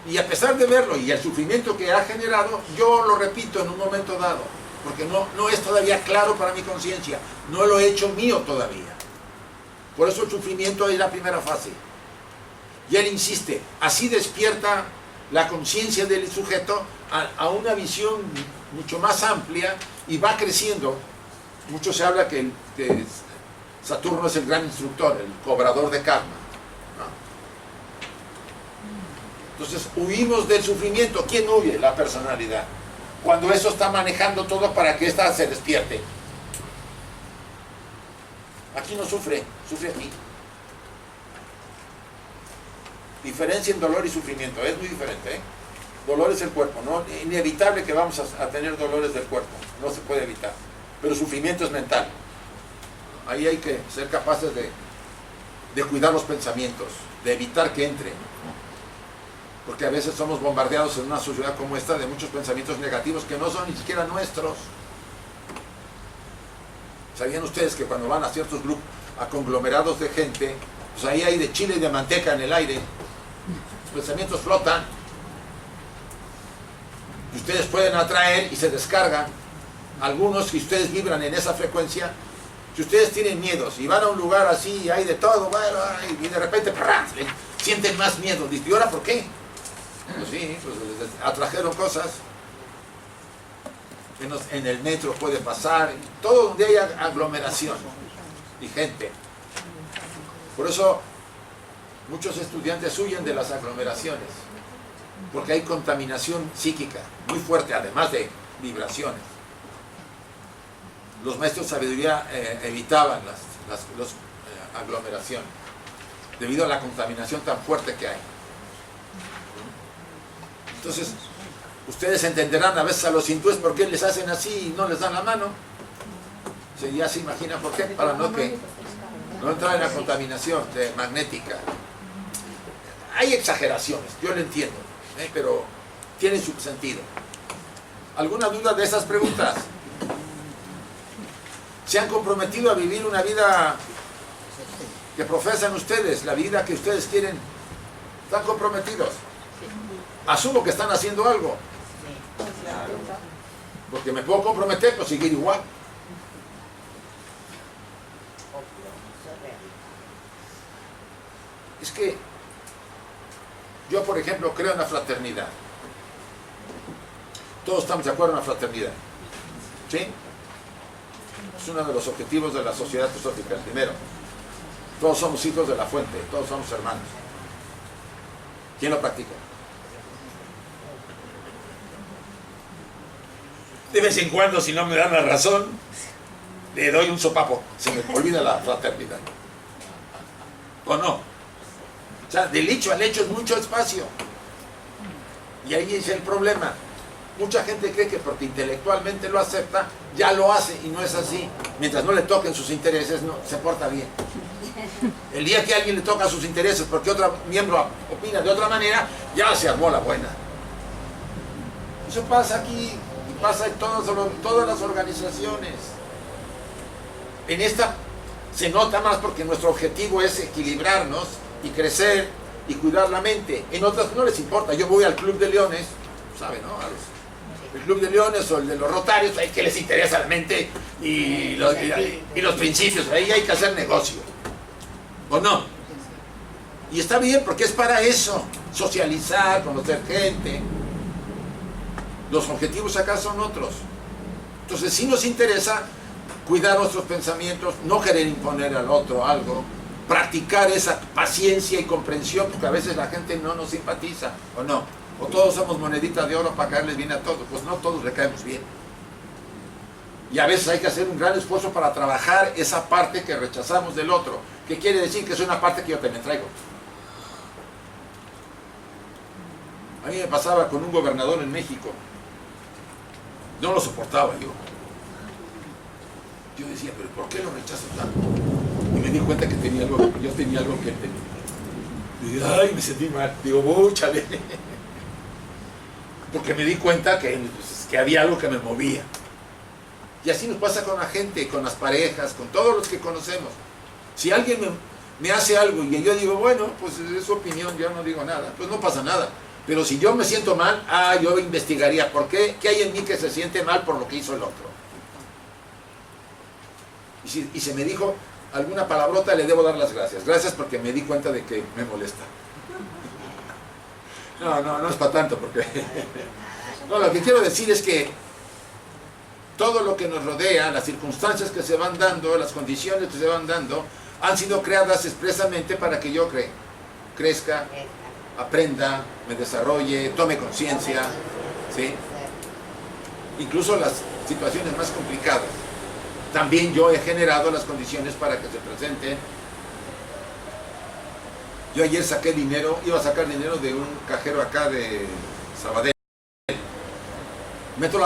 y a pesar de verlo y el sufrimiento que ha generado, yo lo repito en un momento dado, porque no es todavía claro para mi conciencia, no lo he hecho mío todavía. Por eso el sufrimiento es la primera fase. Y él insiste, así despierta la conciencia del sujeto a una visión mucho más amplia y va creciendo. Mucho se habla que Saturno es el gran instructor, el cobrador de karma. Entonces huimos del sufrimiento. ¿Quién huye? La personalidad. Cuando eso está manejando todo para que ésta se despierte. Aquí no sufre, sufre aquí. Diferencia en dolor y sufrimiento, es muy diferente, ¿eh? Dolor es el cuerpo, ¿no? Inevitable que vamos a tener dolores del cuerpo, no se puede evitar. Pero sufrimiento es mental. Ahí hay que ser capaces de cuidar los pensamientos, de evitar que entren. Porque a veces somos bombardeados en una sociedad como esta de muchos pensamientos negativos que no son ni siquiera nuestros. ¿Sabían ustedes que cuando van a ciertos grupos, a conglomerados de gente, pues ahí hay de chile y de manteca en el aire? Los pensamientos flotan. Y ustedes pueden atraer y se descargan. Algunos, si ustedes vibran en esa frecuencia, si ustedes tienen miedos y van a un lugar así y hay de todo, bueno, y de repente sienten más miedo. ¿Y ahora por qué? Pues sí, pues les atrajeron cosas. En el metro puede pasar, todo donde haya aglomeración y gente. Por eso muchos estudiantes huyen de las aglomeraciones, porque hay contaminación psíquica muy fuerte, además de vibraciones. Los maestros de sabiduría evitaban las aglomeraciones, debido a la contaminación tan fuerte que hay. Entonces, ustedes entenderán a veces a los hindúes por qué les hacen así y no les dan la mano. Ya se imaginan por qué, para no entrar en la contaminación magnética. Hay exageraciones, yo lo entiendo, pero tiene su sentido. ¿Alguna duda de esas preguntas? ¿Se han comprometido a vivir una vida que profesan ustedes, la vida que ustedes quieren? ¿Están comprometidos? Asumo que están haciendo algo. Porque me puedo comprometer por seguir igual. Es que yo, por ejemplo, creo en la fraternidad. Todos estamos de acuerdo en la fraternidad. ¿Sí? Es uno de los objetivos de la sociedad teosófica. El primero, todos somos hijos de la fuente, todos somos hermanos. ¿Quién lo practica? De vez en cuando, si no me dan la razón, le doy un sopapo. Se me olvida la fraternidad. ¿O no? O sea, del hecho al hecho es mucho espacio. Y ahí es el problema. Mucha gente cree que porque intelectualmente lo acepta, ya lo hace, y no es así. Mientras no le toquen sus intereses, no se porta bien. El día que a alguien le toca sus intereses porque otro miembro opina de otra manera, ya se armó la buena. Eso pasa aquí. Pasa en todas las organizaciones. En esta se nota más porque nuestro objetivo es equilibrarnos y crecer y cuidar la mente. En otras no les importa. Yo voy al Club de Leones, ¿saben, no? El Club de Leones o el de los Rotarios, ahí que les interesa la mente y los principios. Ahí hay que hacer negocio. ¿O no? Y está bien porque es para eso. Socializar, conocer gente. Los objetivos acá son otros. Entonces sí nos interesa cuidar nuestros pensamientos, no querer imponer al otro algo, practicar esa paciencia y comprensión, porque a veces la gente no nos simpatiza, o no. O todos somos moneditas de oro para caerles bien a todos. Pues no todos le caemos bien. Y a veces hay que hacer un gran esfuerzo para trabajar esa parte que rechazamos del otro. ¿Qué quiere decir? Que es una parte que yo también traigo. A mí me pasaba con un gobernador en México. No lo soportaba yo. Yo decía, pero ¿por qué lo rechazo tanto? Y me di cuenta que tenía algo, yo tenía algo que él tenía. Y dije, ay, me sentí mal. Digo, búchale. Porque me di cuenta que había algo que me movía. Y así nos pasa con la gente, con las parejas, con todos los que conocemos. Si alguien me hace algo y yo digo, bueno, pues es su opinión, yo no digo nada, pues no pasa nada. Pero si yo me siento mal, yo investigaría por qué, qué hay en mí que se siente mal por lo que hizo el otro. Y si me dijo alguna palabrota, le debo dar las gracias. Gracias porque me di cuenta de que me molesta. No es para tanto, porque... No, lo que quiero decir es que todo lo que nos rodea, las circunstancias que se van dando, las condiciones que se van dando, han sido creadas expresamente para que yo crezca, aprenda, me desarrolle, tome conciencia, ¿sí? Incluso las situaciones más complicadas. También yo he generado las condiciones para que se presenten. Yo ayer saqué dinero, iba a sacar dinero de un cajero acá de Sabadell. Meto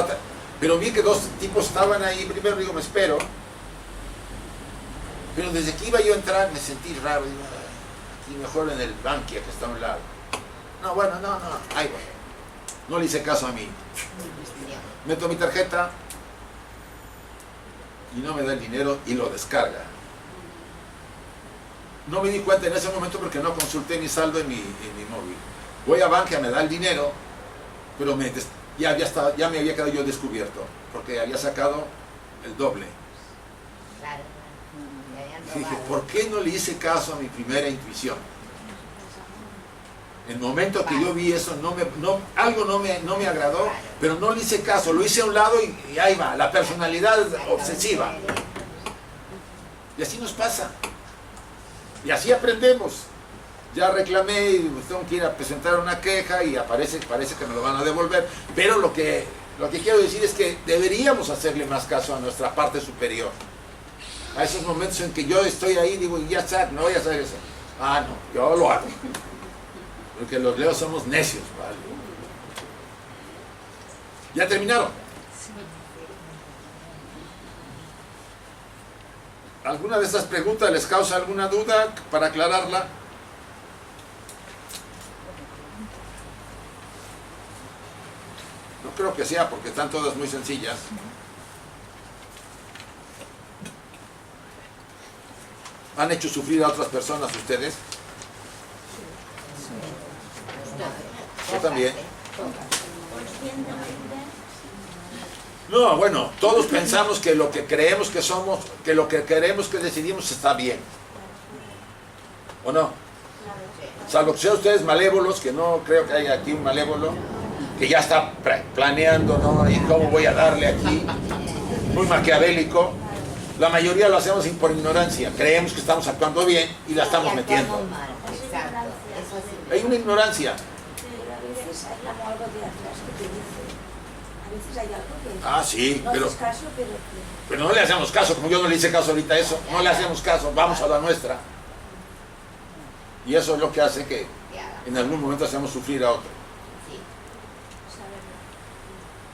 pero vi que dos tipos estaban ahí. Primero digo, me espero. Pero desde que iba yo a entrar me sentí raro. Digo, aquí mejor en el Bankia que está a un lado. No, bueno, no, ahí voy. No le hice caso a mí. Meto mi tarjeta y no me da el dinero y lo descarga. No me di cuenta en ese momento porque no consulté mi saldo en mi móvil. Voy a Bankia, me da el dinero, pero ya me había quedado yo descubierto, porque había sacado el doble. Claro. Y dije, ¿por qué no le hice caso a mi primera intuición? En el momento que yo vi eso, algo no me agradó, pero no le hice caso, lo hice a un lado y ahí va, la personalidad obsesiva. Y así nos pasa. Y así aprendemos. Ya reclamé y tengo que ir a presentar una queja y parece que me lo van a devolver. Pero lo que quiero decir es que deberíamos hacerle más caso a nuestra parte superior. A esos momentos en que yo estoy ahí y digo, ya está, no voy a hacer eso. No, yo lo hago. Porque los leos somos necios, ¿vale? ¿Ya terminaron? ¿Alguna de estas preguntas les causa alguna duda para aclararla? No creo que sea, porque están todas muy sencillas. ¿Han hecho sufrir a otras personas ustedes? Yo también. No, bueno, todos pensamos que lo que creemos que somos, que lo que queremos que decidimos está bien. ¿O no? Salvo que sean ustedes malévolos, que no creo que haya aquí un malévolo, que ya está planeando, ¿no? ¿Y cómo voy a darle aquí? Muy maquiavélico. La mayoría lo hacemos por ignorancia. Creemos que estamos actuando bien y la estamos metiendo. Hay una ignorancia. Sí, pero no le hacemos caso, como yo no le hice caso ahorita a eso, no le hacemos caso, vamos a la nuestra. Y eso es lo que hace que en algún momento hacemos sufrir a otro.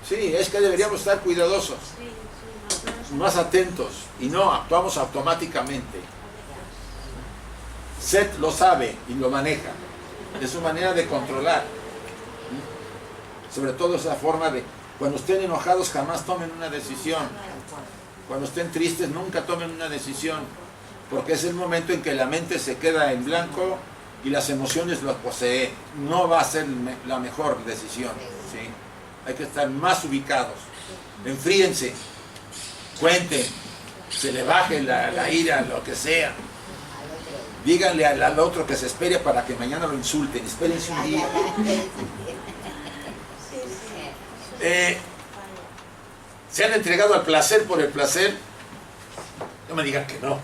Sí, es que deberíamos estar cuidadosos, más atentos, y no actuamos automáticamente. Seth lo sabe y lo maneja, es su manera de controlar. Sobre todo esa forma de, cuando estén enojados jamás tomen una decisión, cuando estén tristes nunca tomen una decisión, porque es el momento en que la mente se queda en blanco y las emociones los poseen. No va a ser la mejor decisión, ¿sí? Hay que estar más ubicados, enfríense, cuenten, se le baje la ira, lo que sea. Díganle al otro que se espere para que mañana lo insulten, espérense un día. ¿Se han entregado al placer por el placer? No me digan que no.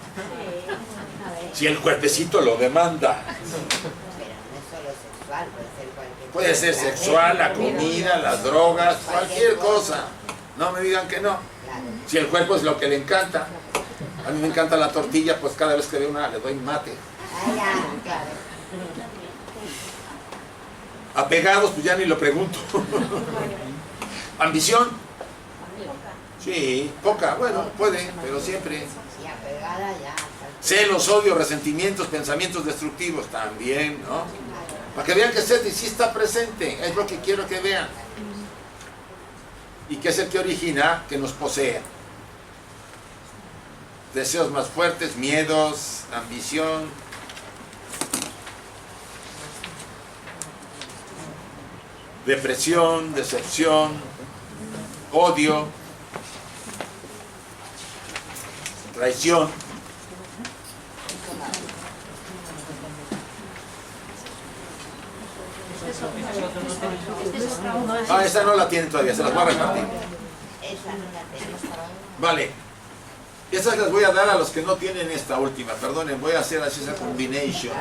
Si el cuerpecito lo demanda. Puede ser sexual, la comida, las drogas, cualquier cosa. No me digan que no. Si el cuerpo es lo que le encanta. A mí me encanta la tortilla, pues cada vez que veo una le doy mate. Apegados, pues ya ni lo pregunto. Ambición, sí, poca, bueno, puede, pero siempre. Sí, apegada ya. Celos, odio, resentimientos, pensamientos destructivos, también, ¿no? Para que vean que Seti sí está presente, es lo que quiero que vean. Y que es el que origina que nos posea. Deseos más fuertes, miedos, ambición. Depresión, decepción, odio, traición. Ah, esa no la tienen todavía, se las voy a repartir. Esa no la tenemos. Vale. Esas las voy a dar a los que no tienen esta última. Perdonen, voy a hacer así esa combination.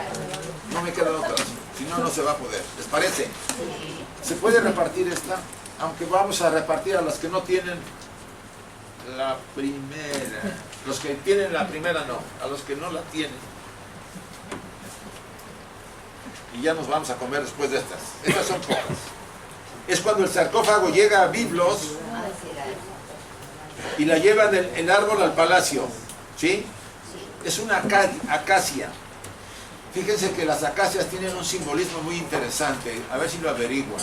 No me quedan otras. Si no, no se va a poder. ¿Les parece? ¿Se puede repartir esta? Aunque vamos a repartir a las que no tienen la primera. Los que tienen la primera no. A los que no la tienen. Y ya nos vamos a comer después de estas. Estas son pocas. Es cuando el sarcófago llega a Biblos y la llevan el árbol al palacio. ¿Sí? Es una acacia. Fíjense que las acacias tienen un simbolismo muy interesante. A ver si lo averiguan.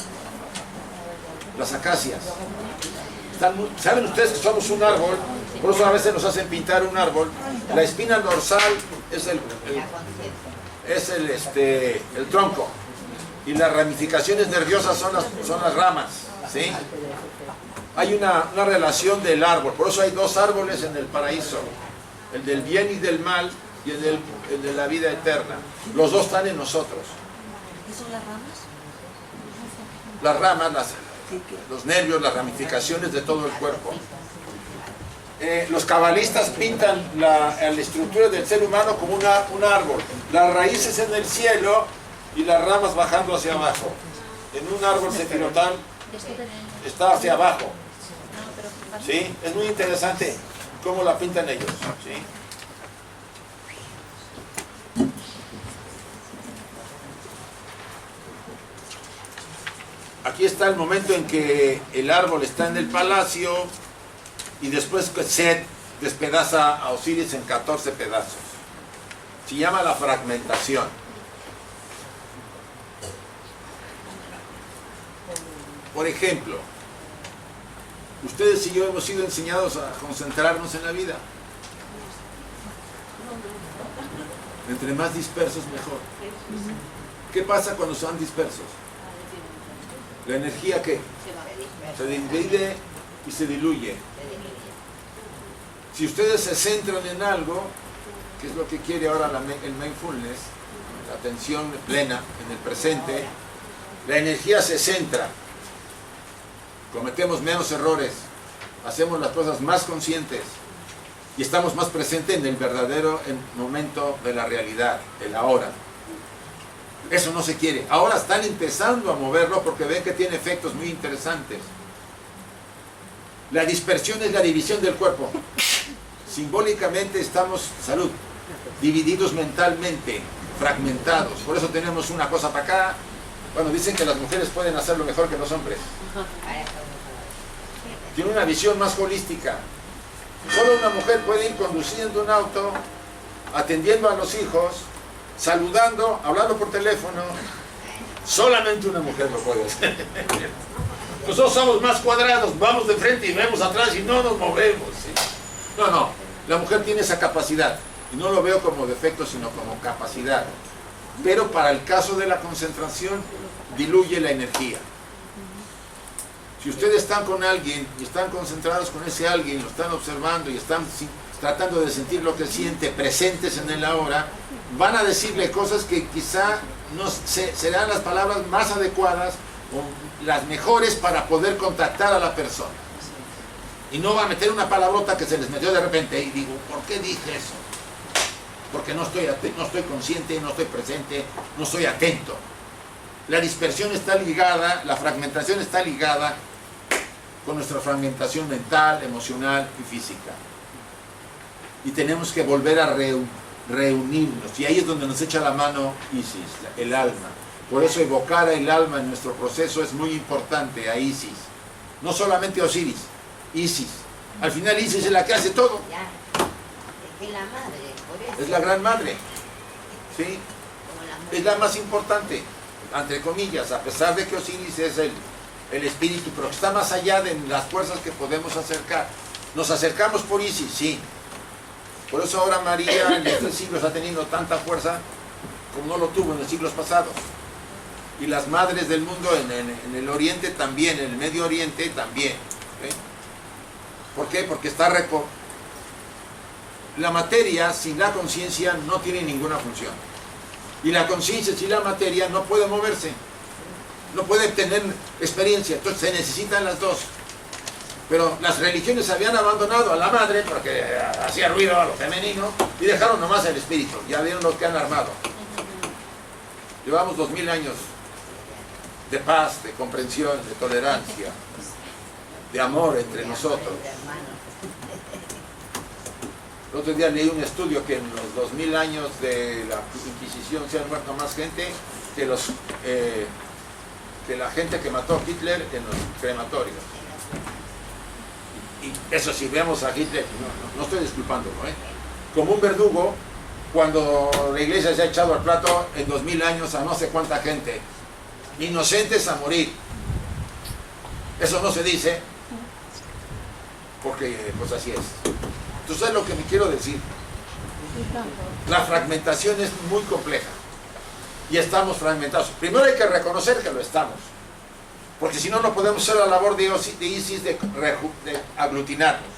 Las acacias. ¿Saben ustedes que somos un árbol? Por eso a veces nos hacen pintar un árbol. La espina dorsal es el tronco. Y las ramificaciones nerviosas son las ramas. ¿Sí? Hay una relación del árbol. Por eso hay dos árboles en el paraíso. El del bien y del mal y el de la vida eterna. Los dos están en nosotros. ¿Qué son las ramas? Las ramas, los nervios, las ramificaciones de todo el cuerpo. Los cabalistas pintan la estructura del ser humano como un árbol. Las raíces en el cielo y las ramas bajando hacia abajo. En un árbol sefirotán está hacia abajo. ¿Sí? Es muy interesante cómo la pintan ellos. ¿Sí? Aquí está el momento en que el árbol está en el palacio y después Set despedaza a Osiris en 14 pedazos. Se llama la fragmentación. Por ejemplo, ustedes y yo hemos sido enseñados a concentrarnos en la vida. Entre más dispersos, mejor. ¿Qué pasa cuando son dispersos? La energía, ¿qué? Se divide y se diluye. Si ustedes se centran en algo, que es lo que quiere ahora el mindfulness, la atención plena en el presente, la energía se centra. Cometemos menos errores, hacemos las cosas más conscientes y estamos más presentes en el verdadero momento de la realidad, el ahora. Eso no se quiere. Ahora están empezando a moverlo porque ven que tiene efectos muy interesantes. La dispersión es la división del cuerpo. Simbólicamente estamos, salud, divididos mentalmente, fragmentados. Por eso tenemos una cosa para acá. Bueno, dicen que las mujeres pueden hacerlo mejor que los hombres. Tiene una visión más holística. Solo una mujer puede ir conduciendo un auto, atendiendo a los hijos, saludando, hablando por teléfono. Solamente una mujer lo puede hacer. Nosotros somos más cuadrados, vamos de frente y vemos atrás y no nos movemos. ¿Sí? No, la mujer tiene esa capacidad. Y no lo veo como defecto, sino como capacidad. Pero para el caso de la concentración, diluye la energía. Si ustedes están con alguien y están concentrados con ese alguien, lo están observando y están tratando de sentir lo que siente, presentes en el ahora, van a decirle cosas que quizá no serán las palabras más adecuadas o las mejores para poder contactar a la persona. Y no va a meter una palabrota que se les metió de repente y digo, ¿por qué dije eso? Porque no estoy consciente, no estoy presente, no estoy atento. La dispersión está ligada, la fragmentación está ligada con nuestra fragmentación mental, emocional y física. Y tenemos que volver a reunirnos. Y ahí es donde nos echa la mano Isis, el alma. Por eso evocar el alma en nuestro proceso es muy importante, a Isis. No solamente Osiris, Isis. Al final Isis es la que hace todo. Ya. Es que la madre, por eso. Es la gran madre. ¿Sí? Como la Es la más importante, entre comillas, a pesar de que Osiris es el espíritu, pero que está más allá de las fuerzas que podemos acercar. Nos acercamos por Isis, sí. Por eso ahora María en estos siglos ha tenido tanta fuerza como no lo tuvo en los siglos pasados. Y las madres del mundo en el Oriente también, en el Medio Oriente también. ¿Sí? ¿Por qué? Porque está la materia sin la conciencia no tiene ninguna función. Y la conciencia sin la materia no puede moverse, no puede tener experiencia. Entonces se necesitan las dos. Pero las religiones habían abandonado a la madre porque hacía ruido a lo femenino y dejaron nomás el espíritu. Ya vieron lo que han armado. Llevamos 2000 años de paz, de comprensión, de tolerancia, de amor entre nosotros. El otro día leí un estudio que en los 2000 años de la Inquisición se han muerto más gente que la gente que mató a Hitler en los crematorios. Y eso si vemos a Hitler, no estoy disculpándolo, como un verdugo, cuando la iglesia se ha echado al plato en 2000 años a no sé cuánta gente, inocentes a morir. Eso no se dice, porque pues así es. Entonces es lo que me quiero decir. La fragmentación es muy compleja. Y estamos fragmentados. Primero hay que reconocer que lo estamos. Porque si no, no podemos hacer la labor de Isis de aglutinarnos.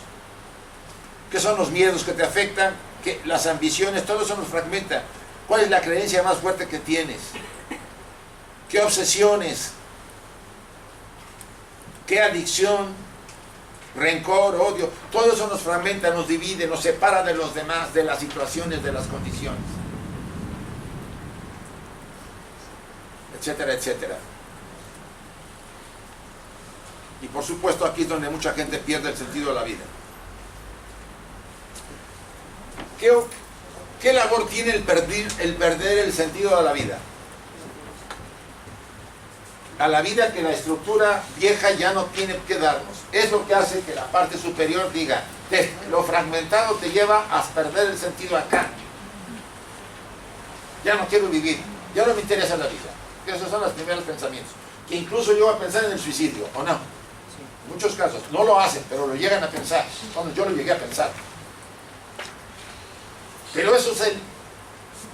¿Qué son los miedos que te afectan? ¿Qué? Las ambiciones, todo eso nos fragmenta. ¿Cuál es la creencia más fuerte que tienes? ¿Qué obsesiones? ¿Qué adicción? Rencor, odio, todo eso nos fragmenta, nos divide, nos separa de los demás, de las situaciones, de las condiciones, etcétera, etcétera. Y por supuesto aquí es donde mucha gente pierde el sentido de la vida. ¿Qué labor tiene el perder el sentido de la vida? A la vida que la estructura vieja ya no tiene que darnos. Es lo que hace que la parte superior diga, lo fragmentado te lleva a perder el sentido acá. Ya no quiero vivir, ya no me interesa la vida. Esos son los primeros pensamientos. Que incluso llevo a pensar en el suicidio, ¿o no? En muchos casos, no lo hacen, pero lo llegan a pensar. Cuando yo lo llegué a pensar. Pero eso es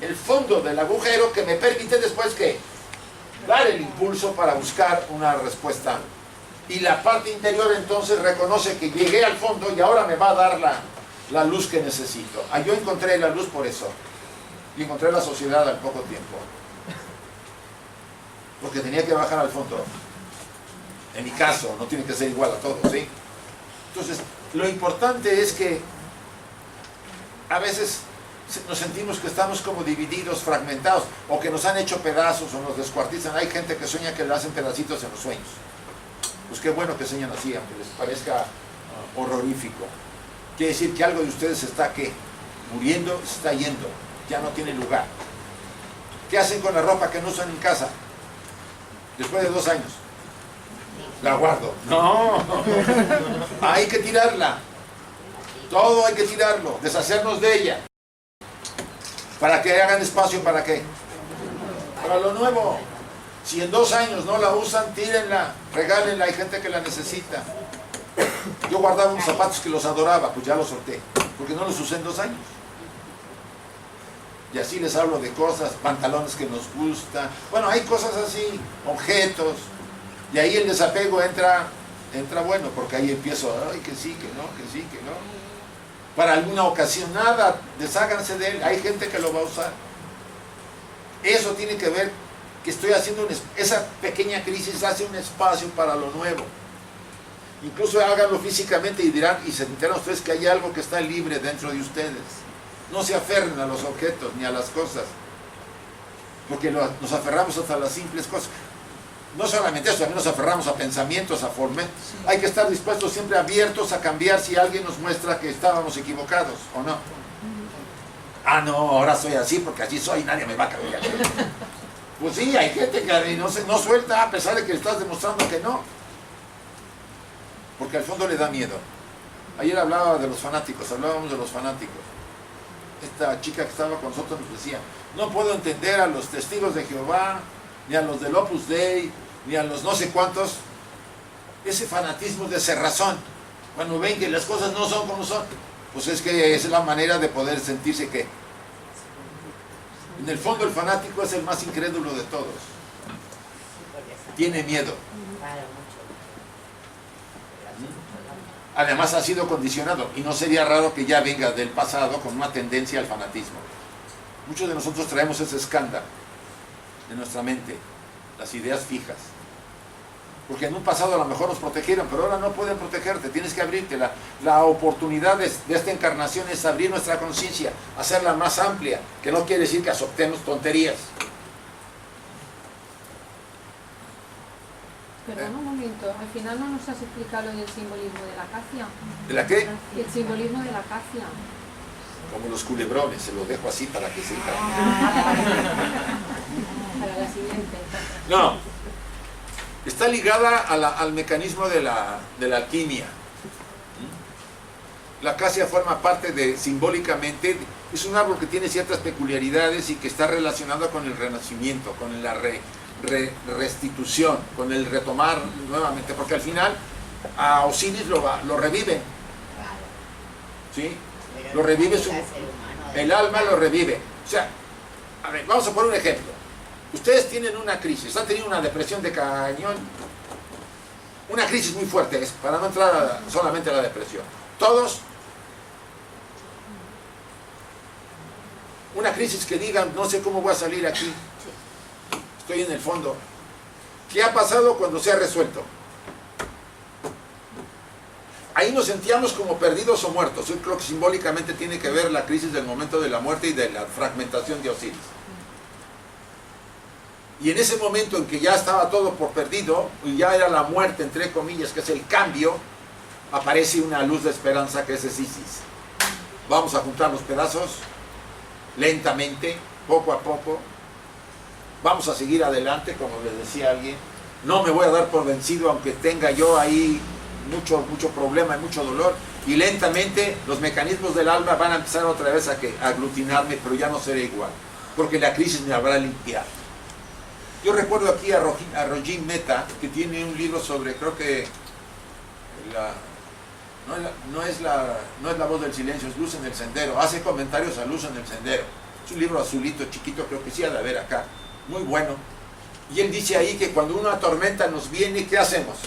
el fondo del agujero que me permite después que dar el impulso para buscar una respuesta. Y la parte interior entonces reconoce que llegué al fondo y ahora me va a dar la luz que necesito. Yo encontré la luz por eso. Y encontré la sociedad al poco tiempo. Porque tenía que bajar al fondo. En mi caso, no tiene que ser igual a todos, ¿sí? Entonces, lo importante es que a veces nos sentimos que estamos como divididos, fragmentados, o que nos han hecho pedazos o nos descuartizan. Hay gente que sueña que le hacen pedacitos en los sueños. Pues qué bueno que sueñan así, aunque les parezca horrorífico. Quiere decir que algo de ustedes está, ¿qué? Muriendo, se está yendo, ya no tiene lugar. ¿Qué hacen con la ropa que no usan en casa? Después de 2 años. La guardo. No, hay que tirarla. Todo hay que tirarlo, deshacernos de ella. ¿Para que hagan espacio? ¿Para qué? Para lo nuevo. Si en 2 años no la usan, tírenla, regálenla, hay gente que la necesita. Yo guardaba unos zapatos que los adoraba, pues ya los solté, porque no los usé en 2 años. Y así les hablo de cosas, pantalones que nos gustan. Bueno, hay cosas así, objetos. Y ahí el desapego entra bueno, porque ahí empiezo, ay, que sí, que no, que sí, que no. Para alguna ocasión, nada, desháganse de él, hay gente que lo va a usar. Eso tiene que ver que estoy haciendo, esa pequeña crisis hace un espacio para lo nuevo. Incluso háganlo físicamente y dirán, y se enteran ustedes que hay algo que está libre dentro de ustedes. No se aferren a los objetos ni a las cosas, porque nos aferramos hasta las simples cosas. No solamente eso, también nos aferramos a pensamientos, a formas. Hay que estar dispuestos siempre abiertos a cambiar si alguien nos muestra que estábamos equivocados, ¿o no? Ah, no, ahora soy así porque así soy, nadie me va a cambiar. Pues sí, hay gente que no suelta a pesar de que le estás demostrando que no. Porque al fondo le da miedo. Ayer hablábamos de los fanáticos. Esta chica que estaba con nosotros nos decía, no puedo entender a los testigos de Jehová, ni a los del Opus Dei, ni a los no sé cuántos. Ese fanatismo de cerrazón, cuando ven que las cosas no son como son, pues es que esa es la manera de poder sentirse que... En el fondo el fanático es el más incrédulo de todos. Tiene miedo. Además ha sido condicionado y no sería raro que ya venga del pasado con una tendencia al fanatismo. Muchos de nosotros traemos ese escándalo en nuestra mente, las ideas fijas. Porque en un pasado a lo mejor nos protegieron, pero ahora no pueden protegerte, tienes que abrirte. La oportunidad de esta encarnación es abrir nuestra conciencia, hacerla más amplia, que no quiere decir que aceptemos tonterías. Perdón un momento, al final no nos has explicado lo del simbolismo de la acacia. ¿De la qué? El simbolismo de la acacia. Como los culebrones, se los dejo así para que se Para la siguiente. No, está ligada al mecanismo de la alquimia. La acacia forma parte simbólicamente, es un árbol que tiene ciertas peculiaridades y que está relacionado con el renacimiento, con la restitución, con el retomar nuevamente, porque al final a Osiris lo revive, ¿sí? Lo revive, el alma lo revive. O sea, a ver, vamos a poner un ejemplo. Ustedes tienen una crisis, han tenido una depresión de cañón, una crisis muy fuerte, para no entrar solamente a la depresión. Todos, una crisis que digan, no sé cómo voy a salir aquí, estoy en el fondo. ¿Qué ha pasado cuando se ha resuelto? Ahí nos sentíamos como perdidos o muertos. Yo creo que simbólicamente tiene que ver la crisis del momento de la muerte y de la fragmentación de Osiris. Y en ese momento en que ya estaba todo por perdido, y ya era la muerte, entre comillas, que es el cambio, aparece una luz de esperanza que es Isis. Vamos a juntar los pedazos, lentamente, poco a poco. Vamos a seguir adelante, como les decía alguien. No me voy a dar por vencido, aunque tenga yo ahí mucho problema y mucho dolor. Y lentamente los mecanismos del alma van a empezar otra vez a aglutinarme, pero ya no seré igual, porque la crisis me habrá limpiado. Yo recuerdo aquí a Roger Mehta, que tiene un libro sobre, creo que no es la voz del silencio, es Luz en el Sendero. Hace comentarios a Luz en el Sendero. Es un libro azulito, chiquito, creo que sí ha de haber acá. Muy bueno. Y él dice ahí que cuando una tormenta nos viene, ¿qué hacemos?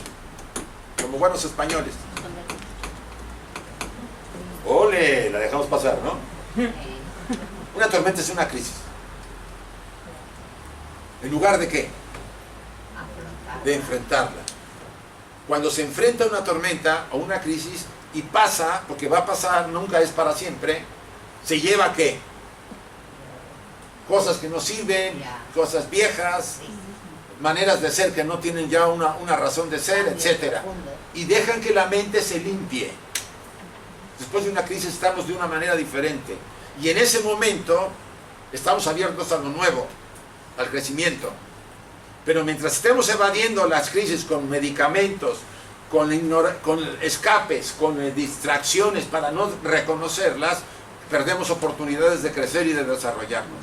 Como buenos españoles. ¡Ole! La dejamos pasar, ¿no? Una tormenta es una crisis. ¿En lugar de qué? De enfrentarla. Cuando se enfrenta una tormenta o una crisis y pasa, porque va a pasar, nunca es para siempre, se lleva ¿a qué? Cosas que no sirven, cosas viejas, maneras de ser que no tienen ya una razón de ser, etc. Y dejan que la mente se limpie. Después de una crisis estamos de una manera diferente. Y en ese momento estamos abiertos a lo nuevo, al crecimiento. Pero mientras estemos evadiendo las crisis con medicamentos, con escapes, con distracciones para no reconocerlas, perdemos oportunidades de crecer y de desarrollarnos.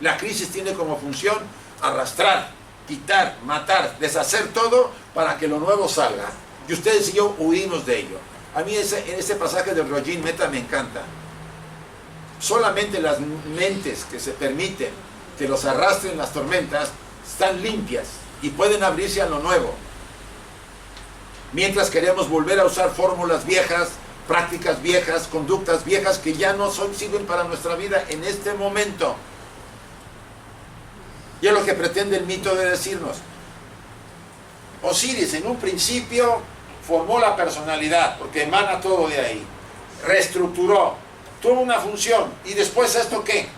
La crisis tiene como función arrastrar, quitar, matar, deshacer todo para que lo nuevo salga. Y ustedes y yo huimos de ello. A mí ese pasaje de Roger Mehta me encanta. Solamente las mentes que se permiten que los arrastren las tormentas están limpias y pueden abrirse a lo nuevo. Mientras queremos volver a usar fórmulas viejas, prácticas viejas, conductas viejas que ya no sirven para nuestra vida en este momento. Y es lo que pretende el mito de decirnos. Osiris en un principio formó la personalidad, porque emana todo de ahí. Reestructuró, tuvo una función. ¿Y después esto qué?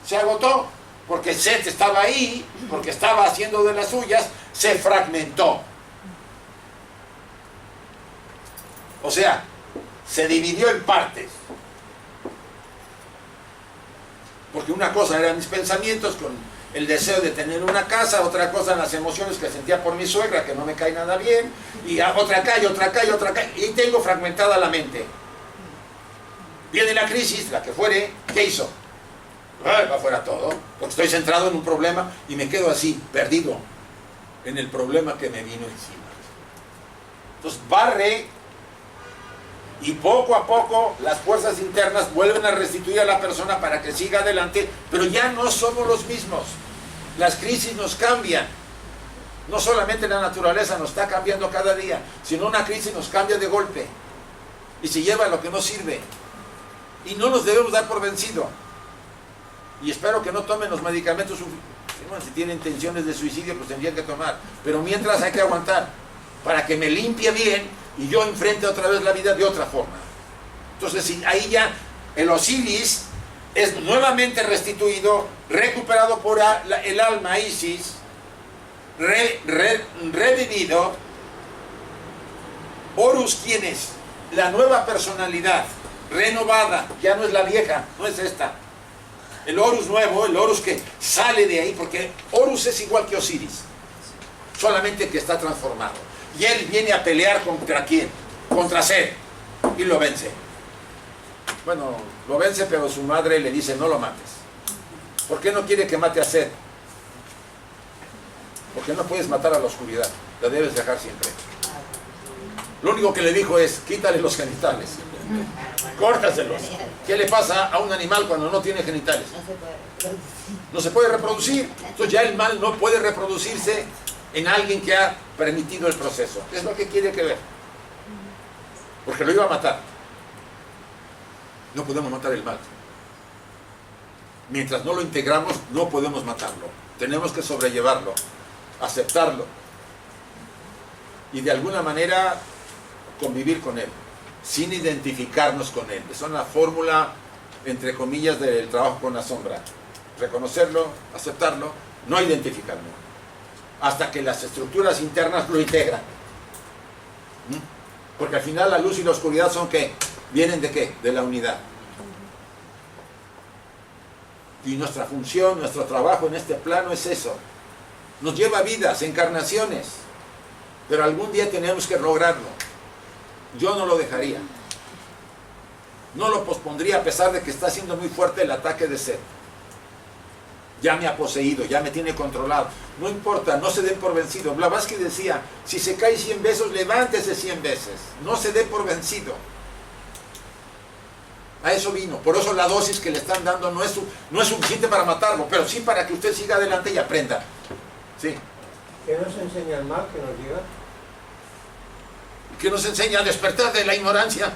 Se agotó, porque Set estaba ahí, porque estaba haciendo de las suyas, se fragmentó. O sea, se dividió en partes. Porque una cosa eran mis pensamientos el deseo de tener una casa, otra cosa las emociones que sentía por mi suegra, que no me cae nada bien, y otra acá, y otra acá, y otra acá, y tengo fragmentada la mente. Viene la crisis, la que fuere, ¿qué hizo? Va fuera todo, porque estoy centrado en un problema y me quedo así, perdido en el problema que me vino encima. Entonces barre, y poco a poco las fuerzas internas vuelven a restituir a la persona para que siga adelante, pero ya no somos los mismos. Las crisis nos cambian. No solamente la naturaleza nos está cambiando cada día, sino una crisis nos cambia de golpe y se lleva a lo que no sirve. Y no nos debemos dar por vencido. Y espero que no tomen los medicamentos. Bueno, si tienen intenciones de suicidio, pues tendrían que tomar. Pero mientras hay que aguantar para que me limpie bien y yo enfrente otra vez la vida de otra forma. Entonces ahí ya el Osiris es nuevamente restituido, recuperado por el alma Isis, revivido. Horus, ¿quién es? La nueva personalidad, renovada, ya no es la vieja, no es esta. El Horus nuevo, el Horus que sale de ahí, porque Horus es igual que Osiris, solamente que está transformado. Y él viene a pelear ¿contra quién? Contra Set, y lo vence. Bueno, lo vence, pero su madre le dice, no lo mates. ¿Por qué no quiere que mate a Set? Porque no puedes matar a la oscuridad, la debes dejar siempre. Lo único que le dijo es, quítale los genitales, córtaselos. ¿Qué le pasa a un animal cuando no tiene genitales? No se puede reproducir. Entonces ya el mal no puede reproducirse en alguien que ha permitido el proceso. Es lo que quiere que ver. Porque lo iba a matar. No podemos matar el mal. Mientras no lo integramos, no podemos matarlo. Tenemos que sobrellevarlo, aceptarlo y de alguna manera convivir con él, sin identificarnos con él. Esa es la fórmula, entre comillas, del trabajo con la sombra. Reconocerlo, aceptarlo, no identificarlo, hasta que las estructuras internas lo integran. Porque al final la luz y la oscuridad son ¿qué? ¿Vienen de qué? De la unidad. Y nuestra función, nuestro trabajo en este plano es eso. Nos lleva vidas, encarnaciones, pero algún día tenemos que lograrlo. Yo no lo dejaría. No lo pospondría a pesar de que está siendo muy fuerte el ataque de Set. Ya me ha poseído, ya me tiene controlado. No importa, no se den por vencido. Blavatsky decía, si se cae 100 veces, levántese 100 veces. No se dé por vencido. A eso vino. Por eso la dosis que le están dando no es suficiente para matarlo, pero sí para que usted siga adelante y aprenda. Sí. ¿Qué nos enseña el mal que nos llega? Que nos enseña a despertar de la ignorancia,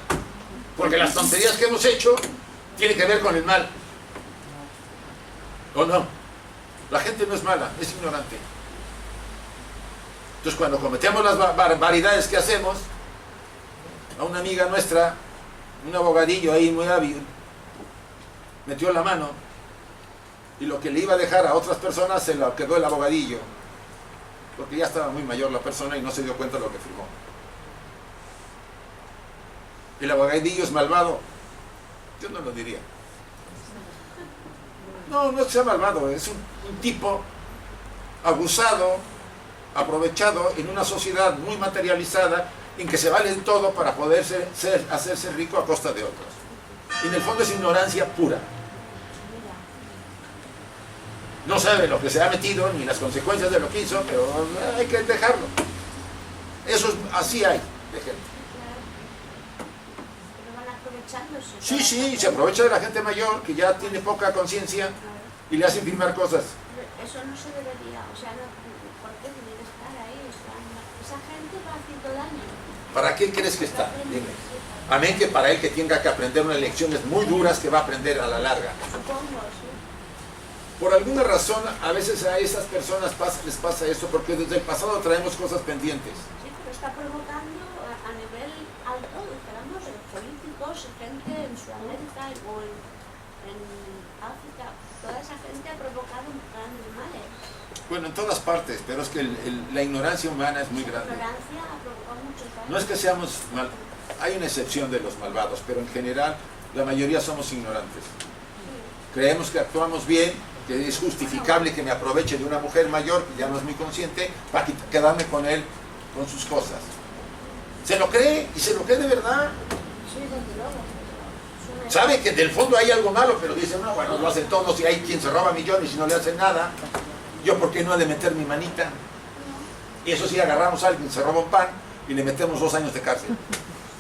porque las tonterías que hemos hecho tienen que ver con el mal. ¿O no? La gente no es mala, es ignorante. Entonces cuando cometemos las barbaridades que hacemos, a una amiga nuestra, un abogadillo ahí muy hábil, metió la mano y lo que le iba a dejar a otras personas se lo quedó el abogadillo, porque ya estaba muy mayor la persona y no se dio cuenta de lo que firmó. El abogadillo es malvado. Yo no lo diría. No, no es que sea malvado, es un tipo abusado, aprovechado en una sociedad muy materializada en que se vale todo para poder hacerse rico a costa de otros. Y en el fondo es ignorancia pura. No sabe lo que se ha metido ni las consecuencias de lo que hizo, pero hay que dejarlo. Eso es, así hay de gente. Sí, sí, se aprovecha de la gente mayor que ya tiene poca conciencia y le hacen firmar cosas. Eso no se debería, o sea, ¿por qué debe estar ahí? O sea, esa gente va haciendo daño. ¿Para qué crees que está? Dime. Amén que para él que tenga que aprender unas lecciones muy duras que va a aprender a la larga. Supongo, sí. Por alguna razón, a veces a esas personas les pasa esto porque desde el pasado traemos cosas pendientes. Sí, pero está provocando a nivel alto, digamos, políticos, gente en Sudamérica o en África, toda esa gente ha provocado grandes males. Bueno, en todas partes, pero es que la ignorancia humana es muy grande. La ignorancia ha provocado muchos daños. No es que seamos mal, hay una excepción de los malvados, pero en general la mayoría somos ignorantes. Creemos que actuamos bien que es justificable que me aproveche de una mujer mayor, que ya no es muy consciente, para quedarme con él, con sus cosas. Se lo cree, y se lo cree de verdad. Sí, desde luego. Sabe que del fondo hay algo malo, pero dice, no, bueno, lo hacen todos, y hay quien se roba millones y no le hacen nada. Yo, ¿por qué no he de meter mi manita? Y eso sí, agarramos a alguien, se roba un pan, y le metemos 2 años de cárcel.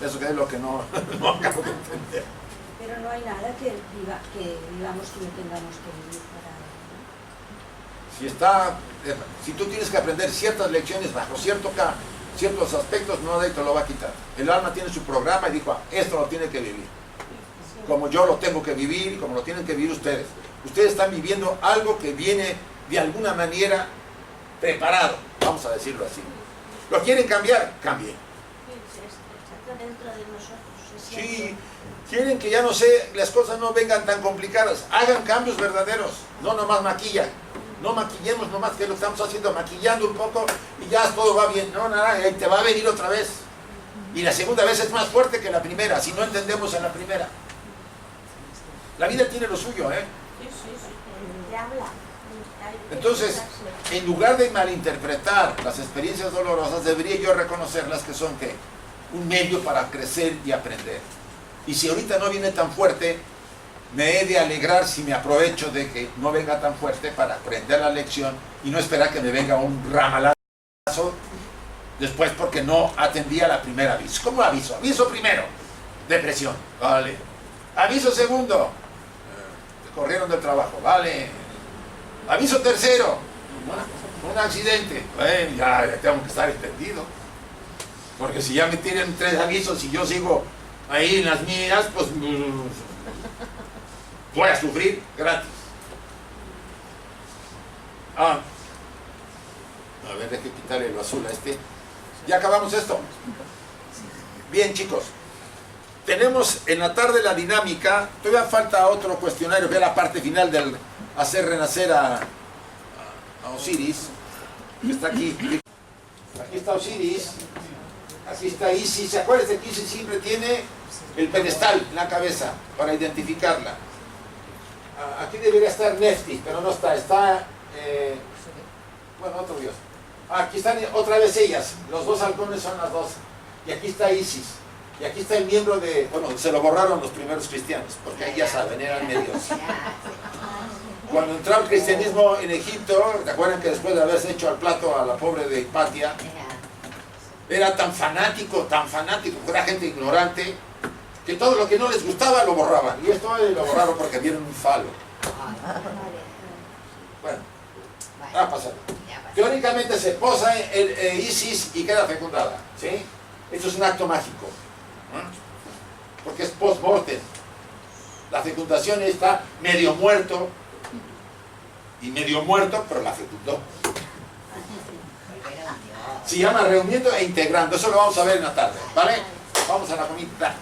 Eso que es lo que no acabo de entender. Pero no hay nada que digamos que no tengamos que vivir para... Si tú tienes que aprender ciertas lecciones bajo ciertos aspectos, no nadie te lo va a quitar. El alma tiene su programa y dijo, esto lo tiene que vivir. Como yo lo tengo que vivir y como lo tienen que vivir ustedes. Ustedes están viviendo algo que viene de alguna manera preparado, vamos a decirlo así. ¿Lo quieren cambiar? Cambien. Está dentro de nosotros. Sí, quieren que ya no sé, las cosas no vengan tan complicadas. Hagan cambios verdaderos, no nomás maquillan. No maquillemos nomás, que lo estamos haciendo, maquillando un poco y ya todo va bien. No, nada, te va a venir otra vez. Y la segunda vez es más fuerte que la primera, si no entendemos en la primera. La vida tiene lo suyo, ¿eh? Sí, sí, sí. Te habla. Entonces, en lugar de malinterpretar las experiencias dolorosas, debería yo reconocerlas que son, ¿qué? Un medio para crecer y aprender. Y si ahorita no viene tan fuerte, me he de alegrar si me aprovecho de que no venga tan fuerte para aprender la lección y no esperar que me venga un ramalazo después porque no atendí a la primera aviso. ¿Cómo aviso? Aviso primero, depresión, vale. Aviso segundo, te corrieron del trabajo, vale. Aviso tercero, un accidente, bueno, ya tengo que estar entendido. Porque si ya me tienen 3 avisos y yo sigo ahí en las mías, pues voy a sufrir gratis. A ver, hay que quitarle lo azul a este. Ya acabamos esto. Bien, chicos. Tenemos en la tarde la dinámica. Todavía falta otro cuestionario, que es la parte final del hacer renacer a Osiris, que está aquí. Aquí está Osiris. Aquí está Isis. ¿Se acuerdan de que Isis siempre tiene el pedestal en la cabeza para identificarla? Aquí debería estar Nefti, pero no está. Está, bueno, otro dios. Aquí están otra vez ellas. Los 2 halcones son las 2. Y aquí está Isis. Y aquí está el miembro de... Bueno, se lo borraron los primeros cristianos, porque ahí ya saben, eran medios. Cuando entró el cristianismo en Egipto, ¿te acuerdan que después de haberse hecho al plato a la pobre de Hipatia, era tan fanático, que era gente ignorante, que todo lo que no les gustaba lo borraban? Y esto lo borraron porque vieron un falo. Bueno, va a pasar. Teóricamente se posa Isis y queda fecundada, ¿sí? Esto es un acto mágico, porque es post-mortem. La fecundación está medio muerto, y medio muerto, pero la fecundó. Se llama reuniendo e integrando. Eso lo vamos a ver en la tarde, ¿vale? Vamos a la comida.